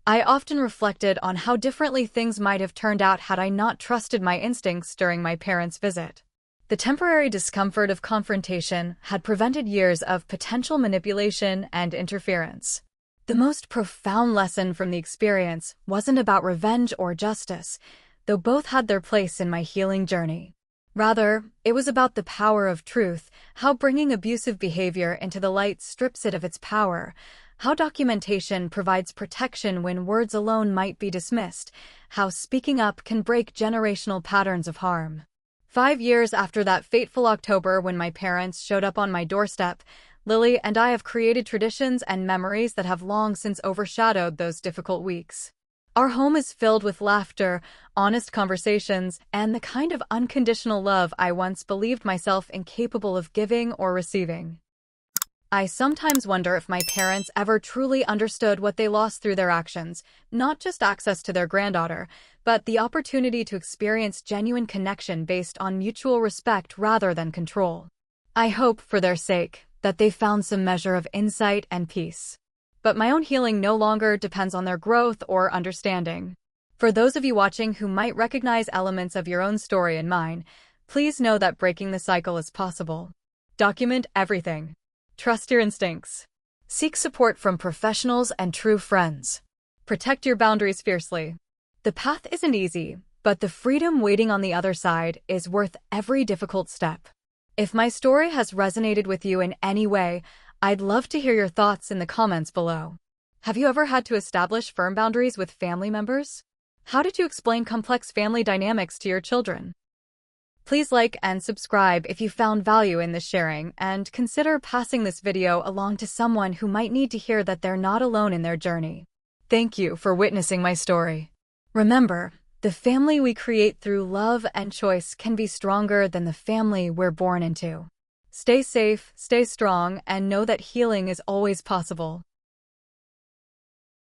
Speaker 1: I often reflected on how differently things might have turned out had I not trusted my instincts during my parents' visit. The temporary discomfort of confrontation had prevented years of potential manipulation and interference. The most profound lesson from the experience wasn't about revenge or justice, though both had their place in my healing journey. Rather, it was about the power of truth, how bringing abusive behavior into the light strips it of its power, how documentation provides protection when words alone might be dismissed, how speaking up can break generational patterns of harm. 5 years after that fateful October when my parents showed up on my doorstep, Lily and I have created traditions and memories that have long since overshadowed those difficult weeks. Our home is filled with laughter, honest conversations, and the kind of unconditional love I once believed myself incapable of giving or receiving. I sometimes wonder if my parents ever truly understood what they lost through their actions, not just access to their granddaughter, but the opportunity to experience genuine connection based on mutual respect rather than control. I hope, for their sake, that they found some measure of insight and peace. But my own healing no longer depends on their growth or understanding. For those of you watching who might recognize elements of your own story in mine, please know that breaking the cycle is possible. Document everything. Trust your instincts. Seek support from professionals and true friends. Protect your boundaries fiercely. The path isn't easy, but the freedom waiting on the other side is worth every difficult step. If my story has resonated with you in any way, I'd love to hear your thoughts in the comments below. Have you ever had to establish firm boundaries with family members? How did you explain complex family dynamics to your children? Please like and subscribe if you found value in this sharing, and consider passing this video along to someone who might need to hear that they're not alone in their journey. Thank you for witnessing my story. Remember, the family we create through love and choice can be stronger than the family we're born into. Stay safe, stay strong, and know that healing is always possible.